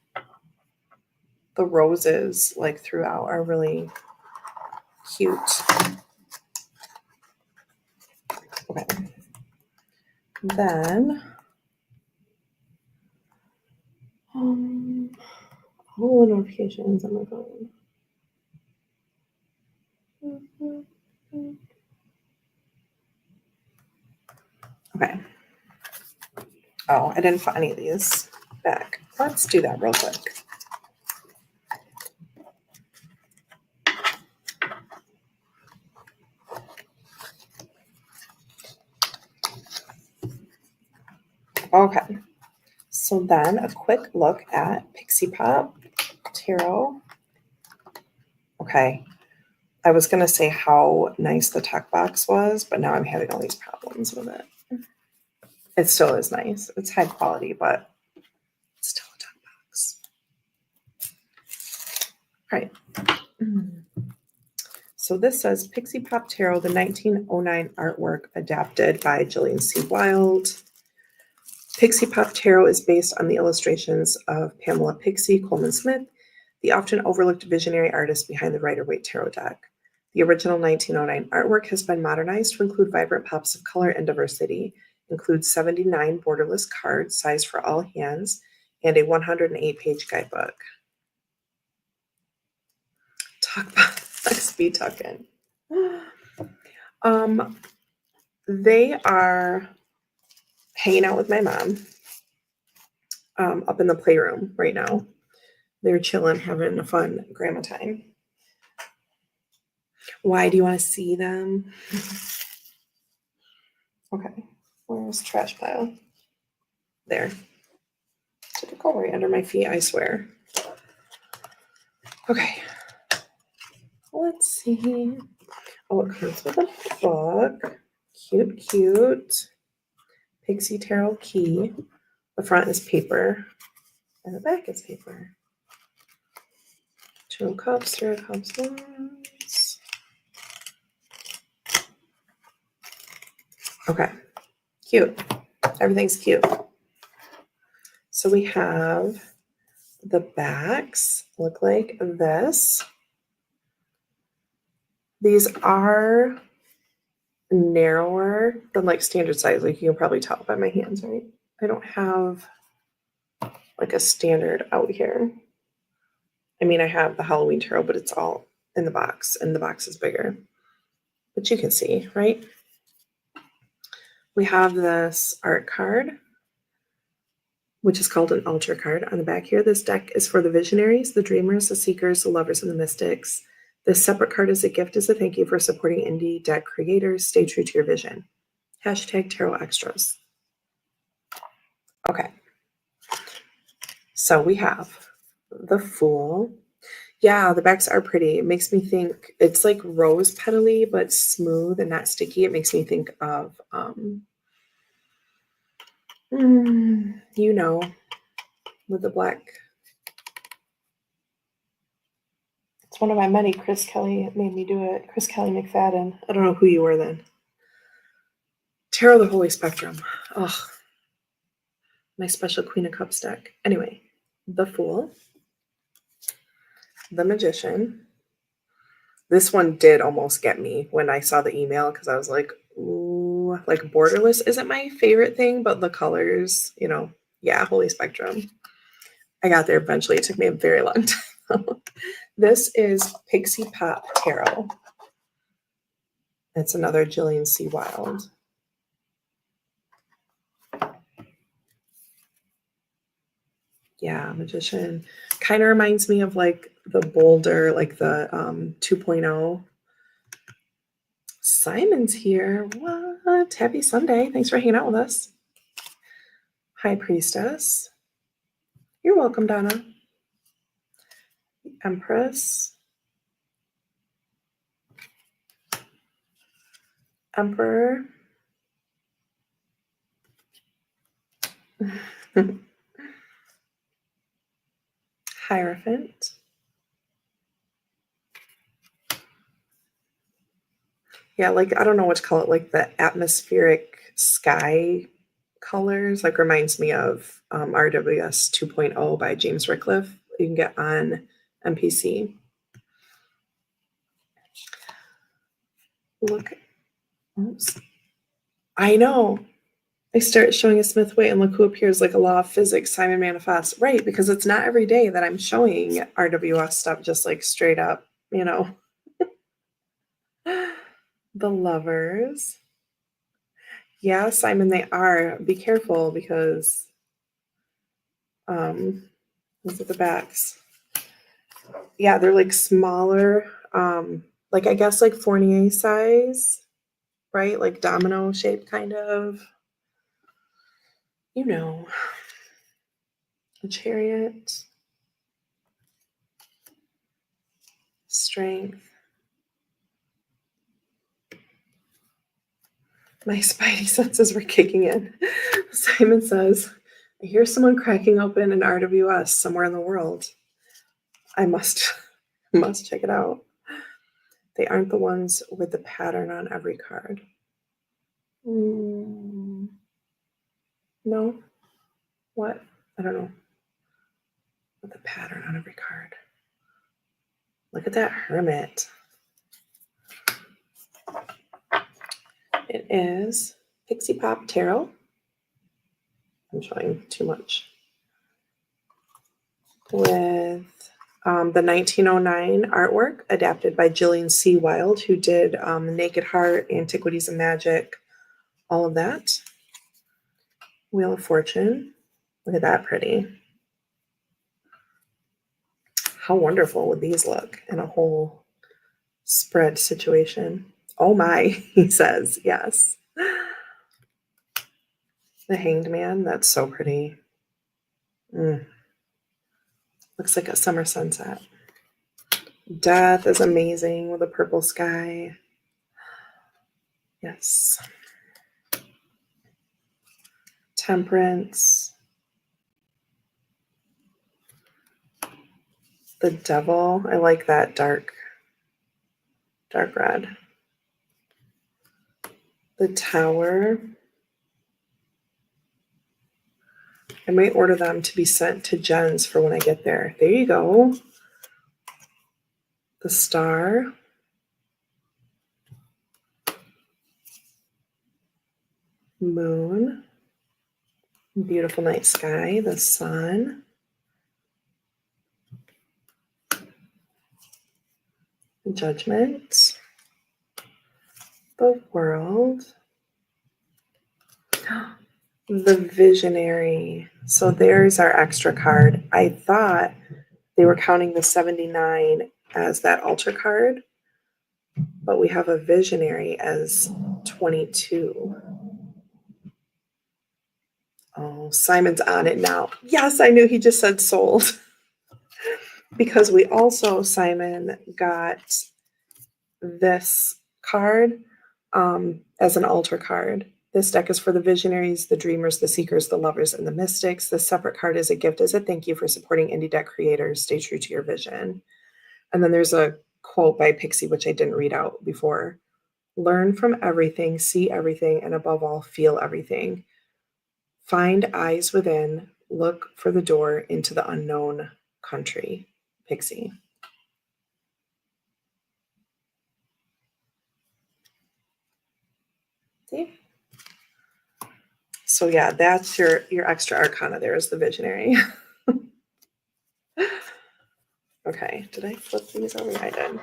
The roses like throughout are really cute. Okay. Then all the notifications on my phone. Okay. Oh, I didn't put any of these back. Let's do that real quick. Okay. So then a quick look at Pixie Pop Tarot. Okay. I was going to say how nice the tech box was, but now I'm having all these problems with it. It still is nice. It's high quality, but it's still a tech box. All right. So this says Pixie Pop Tarot, the 1909 artwork adapted by Jillian C. Wilde. Pixie Pop Tarot is based on the illustrations of Pamela Pixie Coleman Smith, the often overlooked visionary artist behind the Rider-Waite Tarot deck. The original 1909 artwork has been modernized to include vibrant pops of color and diversity, includes 79 borderless cards sized for all hands, and a 108-page guidebook. Talk box be tucking. They are hanging out with my mom up in the playroom right now. They're chilling, having a fun grandma time. Why do you want to see them? Okay, where's trash pile? There. Did it go right under my feet? I swear. Okay. Let's see. Oh, it comes with a book. Cute, cute. Pixie Tarot key. The front is paper. And the back is paper. 2 of Cups, 3 of Cups, Wands. Okay, cute. Everything's cute. So we have the backs look like this. These are narrower than like standard size. Like you can probably tell by my hands, right? I don't have like a standard out here. I mean, I have the Halloween tarot, but it's all in the box, and the box is bigger. But you can see, right? We have this art card, which is called an altar card on the back here. This deck is for the visionaries, the dreamers, the seekers, the lovers, and the mystics. This separate card is a gift as a thank you for supporting indie deck creators. Stay true to your vision. Hashtag tarot extras. Okay. So we have the Fool. Yeah, the backs are pretty. It makes me think it's like rose petally, but smooth and not sticky. It makes me think of, you know, with the black. It's one of my many. Chris Kelly made me do it. Chris Kelly McFadden. I don't know who you were then. Tarot the Holy Spectrum. Ugh. My special Queen of Cups deck. Anyway, the Fool. The Magician. This one did almost get me when I saw the email because I was like, ooh, like borderless isn't my favorite thing, but the colors, you know, yeah, Holy Spectrum. I got there eventually. It took me a very long time. This is Pixie Pop Tarot. It's another Jillian C. Wilde. Yeah, Magician. Kind of reminds me of like the Boulder, like the 2.0. Simon's here. What? Happy Sunday. Thanks for hanging out with us. High Priestess. You're welcome, Donna. Empress. Emperor. Hierophant. Yeah, like I don't know what to call it, like the atmospheric sky colors, like reminds me of RWS 2.0 by James Rickliffe. You can get on MPC. Look, oops. I know. I start showing a Smith weight and look who appears like a law of physics, Simon Manifest. Right, because it's not every day that I'm showing RWS stuff just like straight up, you know. The Lovers. Yeah, Simon, they are. Be careful because those are the backs. Yeah, they're like smaller, like I guess like Fournier size, right? Like domino shape kind of. You know. A Chariot. Strength. My spidey senses were kicking in. Simon says, I hear someone cracking open an RWS somewhere in the world. I must check it out. They aren't the ones with the pattern on every card. No. What? I don't know. With the pattern on every card. Look at that Hermit. It is Pixie Pop Tarot. I'm showing too much. With the 1909 artwork adapted by Jillian C. Wilde, who did Naked Heart, Antiquities and Magic, all of that. Wheel of Fortune. Look at that pretty. How wonderful would these look in a whole spread situation? Oh my, he says, yes. The Hanged Man, that's so pretty. Looks like a summer sunset. Death is amazing with a purple sky. Yes. Temperance. The Devil. I like that dark red. the Tower. I might order them to be sent to Jen's for when I get there. There you go. The Star. Moon. Beautiful night sky. The sun. Judgment. The World. The Visionary. So there's our extra card. I thought they were counting the 79 as that altar card, but we have a Visionary as 22. Oh, Simon's on it now. Yes, I knew he just said sold. Because we also, Simon, got this card as an altar card. This deck is for the visionaries, the dreamers, the seekers, the lovers, and the mystics. This separate card is a gift as a thank you for supporting indie deck creators. Stay true to your vision. And then there's a quote by Pixie, which I didn't read out before. Learn from everything, see everything, and above all, feel everything. Find eyes within, look for the door into the unknown country. Pixie. See? So yeah, that's your extra arcana there is the visionary. Okay, did I flip these over? I did.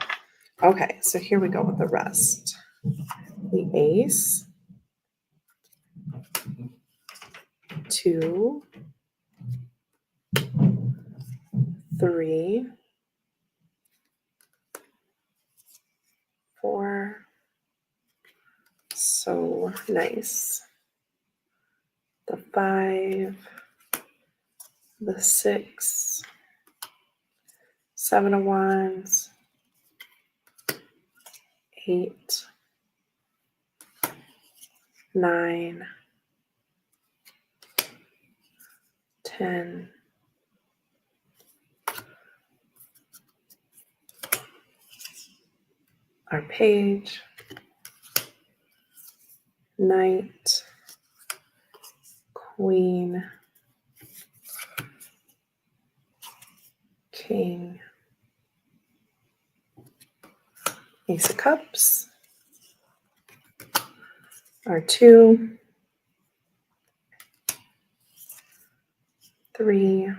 Okay, so here we go with the rest. The ace, 2, 3, 4. So nice. The 5, the 6, 7 of wands, 8, 9, 10, our page, knight, queen, king, ace of cups, our 2, 3,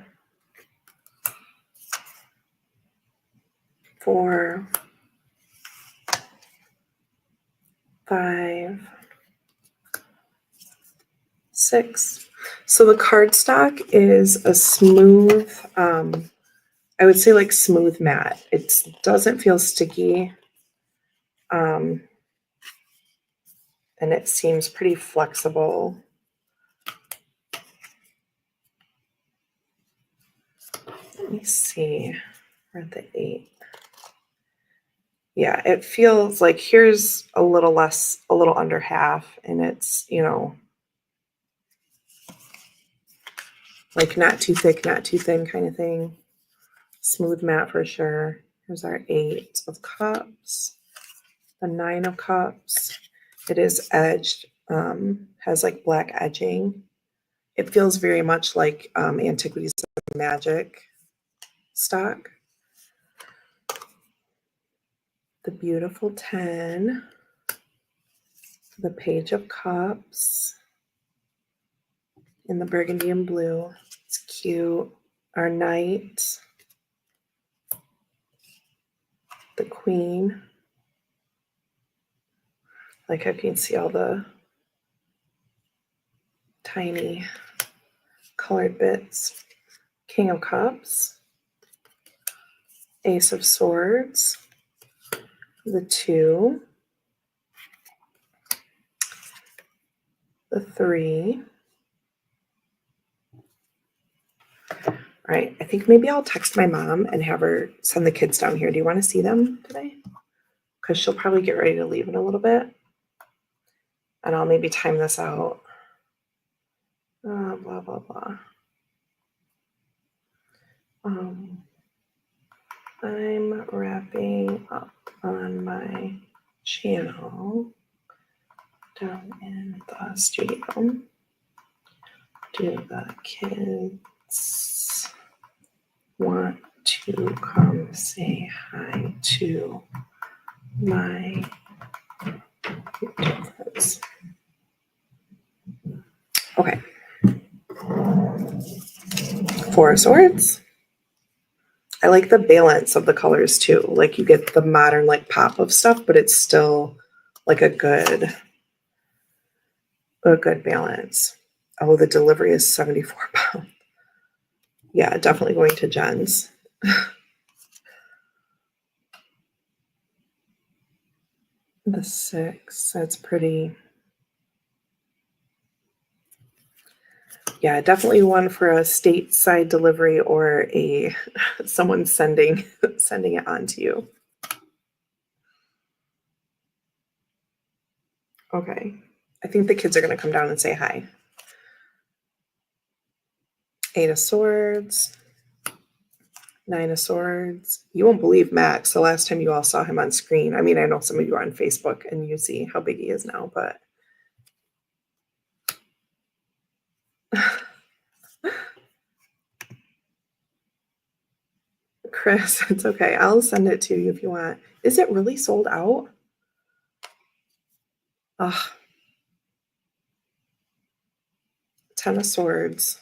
4, 5, 6. So the cardstock is a smooth, I would say like smooth matte. It doesn't feel sticky. And it seems pretty flexible. Let me see. We're at the 8. Yeah, it feels like here's a little less, a little under half, and it's, you know, like not too thick, not too thin kind of thing. Smooth matte for sure. Here's our 8 of cups, the 9 of cups. It is edged, has like black edging. It feels very much like Antiquities of Magic stock. The beautiful 10, the Page of Cups in the burgundy and blue. It's cute. Our Knight, the Queen. Like I can see all the tiny colored bits. King of Cups, Ace of Swords, the 2, the 3. All right, I think maybe I'll text my mom and have her send the kids down here. Do you want to see them today? Because she'll probably get ready to leave in a little bit. And I'll maybe time this out. Blah, blah, blah. I'm wrapping up on my channel down in the studio. Do the kids want to come say hi to my kids? Okay. Four of Swords. I like the balance of the colors too. Like you get the modern like pop of stuff, but it's still like a good balance. Oh, the delivery is 74 pounds. Yeah, definitely going to Jen's. The 6, that's pretty. Yeah, definitely one for a stateside delivery or a someone sending it on to you. Okay. I think the kids are going to come down and say hi. 8 of Swords. 9 of Swords. You won't believe Max. The last time you all saw him on screen. I mean, I know some of you are on Facebook and you see how big he is now, but Chris, it's okay. I'll send it to you if you want. Is it really sold out? Ugh. 10 of Swords.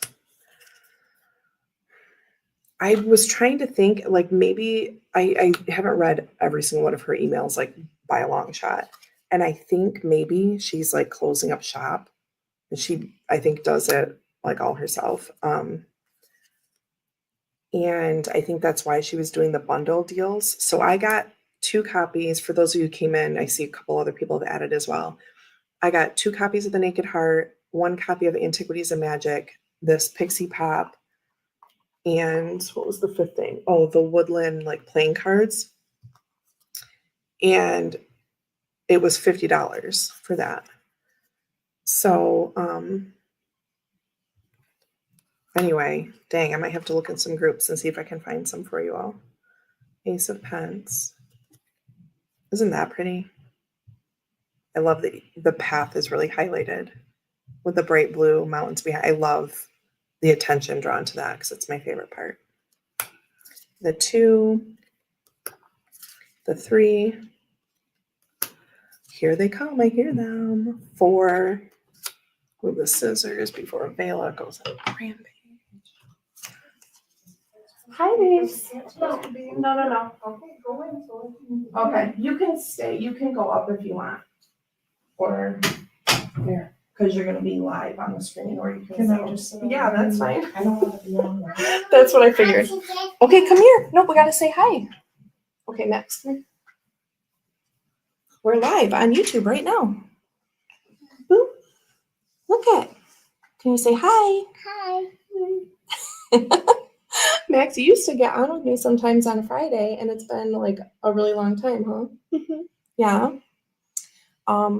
I was trying to think, like maybe I haven't read every single one of her emails, like by a long shot. And I think maybe she's like closing up shop. And she, I think, does it like all herself. And I think that's why she was doing the bundle deals. So I got 2 copies. For those of you who came in, I see a couple other people have added as well. I got 2 copies of The Naked Heart, 1 copy of Antiquities of Magic, this Pixie Pop, and what was the 5th thing? Oh, the Woodland like playing cards. And it was $50 for that. So anyway, dang, I might have to look in some groups and see if I can find some for you all. Ace of Pence. Isn't that pretty? I love that the path is really highlighted with the bright blue mountains behind. I love the attention drawn to that because it's my favorite part. The 2, the 3. Here they come. I hear them. 4. Move the scissors before Vela goes on a rampage. Hi, babes. No. Okay, go in. Okay, you can stay. You can go up if you want. Or there, because you're going to be live on the screen, or you can I just sit. Yeah, that's fine. I don't want to be on there. That's what I figured. Okay, come here. No, we got to say hi. Okay, Max, come here. We're live on YouTube right now. Boop. Look at. Can you say hi? Hi. Max, you used to get on with me sometimes on Friday, and it's been like a really long time, huh? Mm-hmm. Yeah.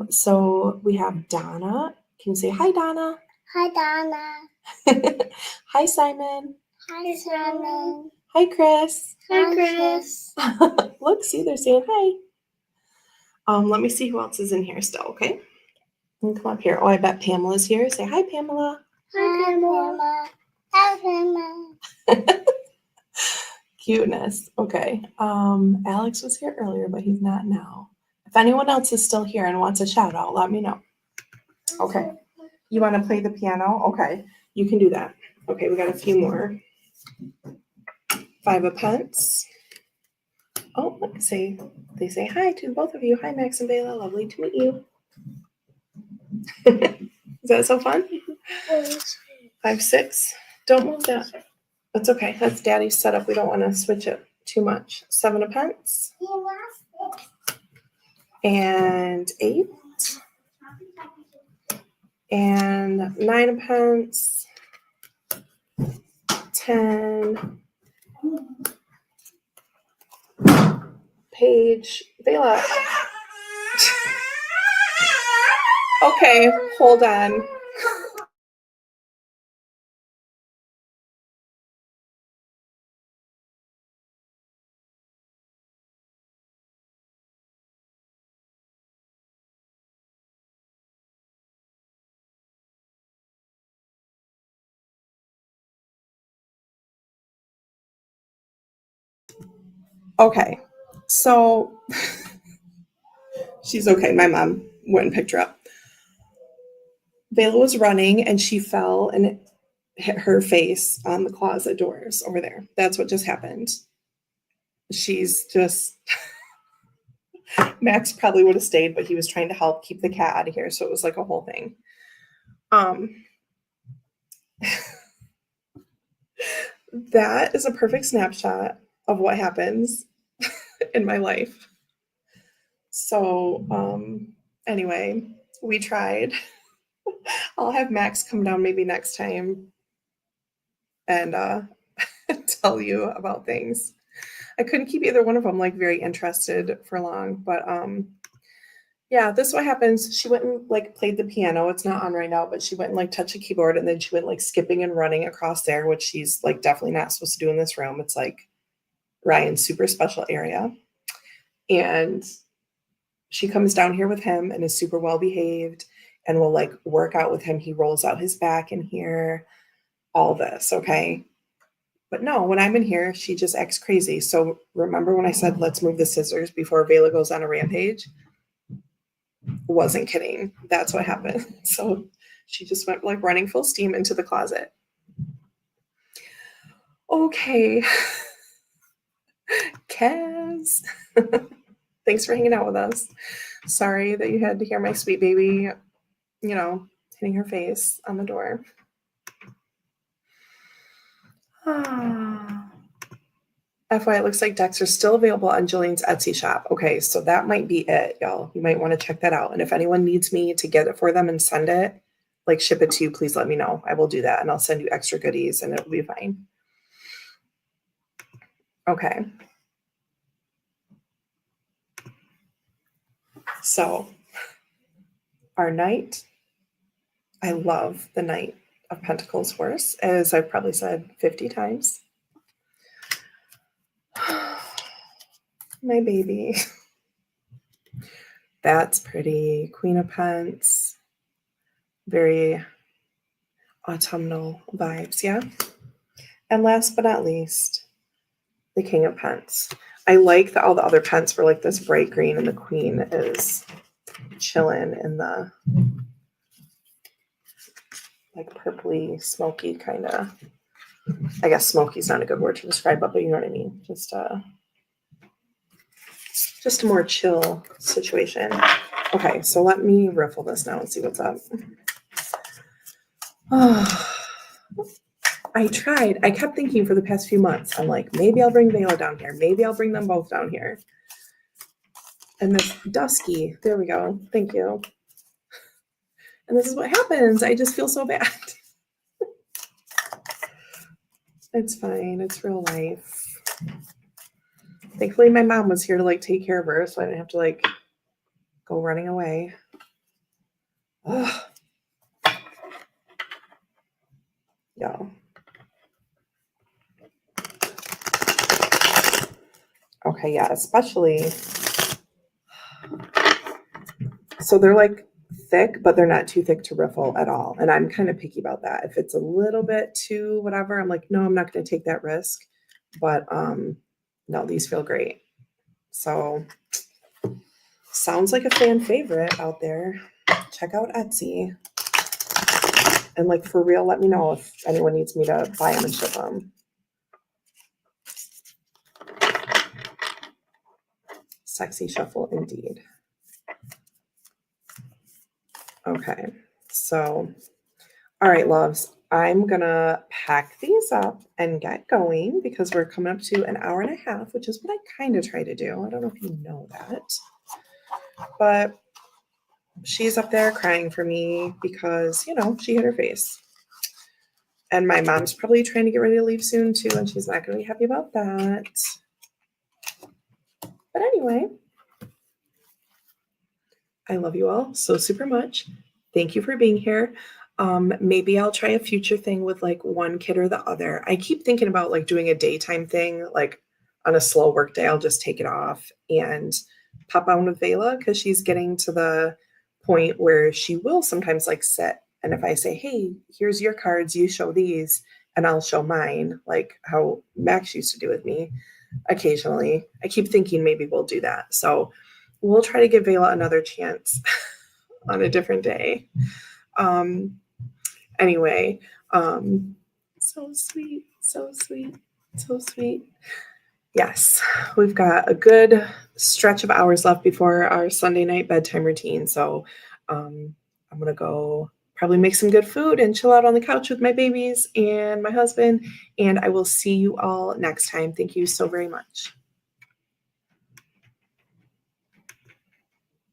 So we have Donna. Can you say hi, Donna? Hi, Donna. Hi, Simon. Hi, Simon. Hi, Chris. Hi, Chris. Look, see, they're saying hi. Let me see who else is in here still, okay? You can come up here. Oh, I bet Pamela's here. Say hi, Pamela. Hi, Pamela. Hi, Pamela. Cuteness. Okay. Alex was here earlier, but he's not now. If anyone else is still here and wants a shout out, let me know. Okay. You want to play the piano? Okay. You can do that. Okay, we got a few more. 5 of Pence. Oh, they say hi to both of you. Hi, Max and Bela. Lovely to meet you. Is that so fun? 5, 6. Don't move that. That's okay. That's Daddy's setup. We don't want to switch it too much. 7 of Pence. And 8. And 9 of Pence. 10. Page. Bela. Okay, hold on. Okay. So she's okay. My mom went and picked her up. Vela was running and she fell and hit her face on the closet doors over there. That's what just happened. She's just Max probably would have stayed, but he was trying to help keep the cat out of here, so it was like a whole thing. Um that is a perfect snapshot of what happens in my life. So anyway, we tried. I'll have Max come down maybe next time and tell you about things. I couldn't keep either one of them like very interested for long, but yeah, this is what happens. She went and like played the piano. It's not on right now, but she went and like touched the keyboard and then she went like skipping and running across there, which she's like definitely not supposed to do in this room. It's like Ryan's super special area. And she comes down here with him and is super well behaved and will like work out with him. He rolls out his back in here, all this, okay? But no, when I'm in here, she just acts crazy. So remember when I said, let's move the scissors before Vela goes on a rampage? Wasn't kidding. That's what happened. So she just went like running full steam into the closet. Okay. Kaz. Thanks for hanging out with us. Sorry that you had to hear my sweet baby, hitting her face on the door. FYI, it looks like decks are still available on Jillian's Etsy shop. Okay, so that might be it, y'all. You might want to check that out. And if anyone needs me to get it for them and send it, like ship it to you, please let me know. I will do that and I'll send you extra goodies and it'll be fine. Okay. So our knight, I love the Knight of Pentacles horse, as I've probably said 50 times. My baby. That's pretty. Queen of Pence. Very autumnal vibes, yeah? And last but not least, the King of Pence. I like that all the other Pence were like this bright green and the Queen is chilling in the like purpley, smoky kind of. I guess smoky's not a good word to describe it, but you know what I mean. Just a more chill situation. Okay, so let me riffle this now and see what's up. I tried. I kept thinking for the past few months, I'm like, maybe I'll bring Vela down here. Maybe I'll bring them both down here. And this Dusky, there we go. Thank you. And this is what happens. I just feel so bad. It's fine. It's real life. Thankfully, my mom was here to like take care of her, so I didn't have to like go running away. Ugh. Y'all. Okay, yeah, especially. So they're like thick, but they're not too thick to riffle at all. And I'm kind of picky about that. If it's a little bit too whatever, I'm like, no, I'm not going to take that risk. But no, these feel great. So sounds like a fan favorite out there. Check out Etsy. And like for real, let me know if anyone needs me to buy them and ship them. Sexy shuffle indeed. Okay, so all right, loves. I'm gonna pack these up and get going because we're coming up to an hour and a half, which is what I kind of try to do. I don't know if you know that, but she's up there crying for me because, she hit her face. And my mom's probably trying to get ready to leave soon too, and she's not gonna be happy about that. But anyway, I love you all so super much. Thank you for being here. Maybe I'll try a future thing with like one kid or the other. I keep thinking about like doing a daytime thing, like on a slow work day, I'll just take it off and pop on with Vela because she's getting to the point where she will sometimes like sit. And if I say, hey, here's your cards, you show these and I'll show mine, like how Max used to do with me, occasionally. I keep thinking maybe we'll do that. So we'll try to give Vela another chance on a different day. Anyway, so sweet, so sweet, so sweet. Yes, we've got a good stretch of hours left before our Sunday night bedtime routine. So I'm going to go probably make some good food and chill out on the couch with my babies and my husband. And I will see you all next time. Thank you so very much.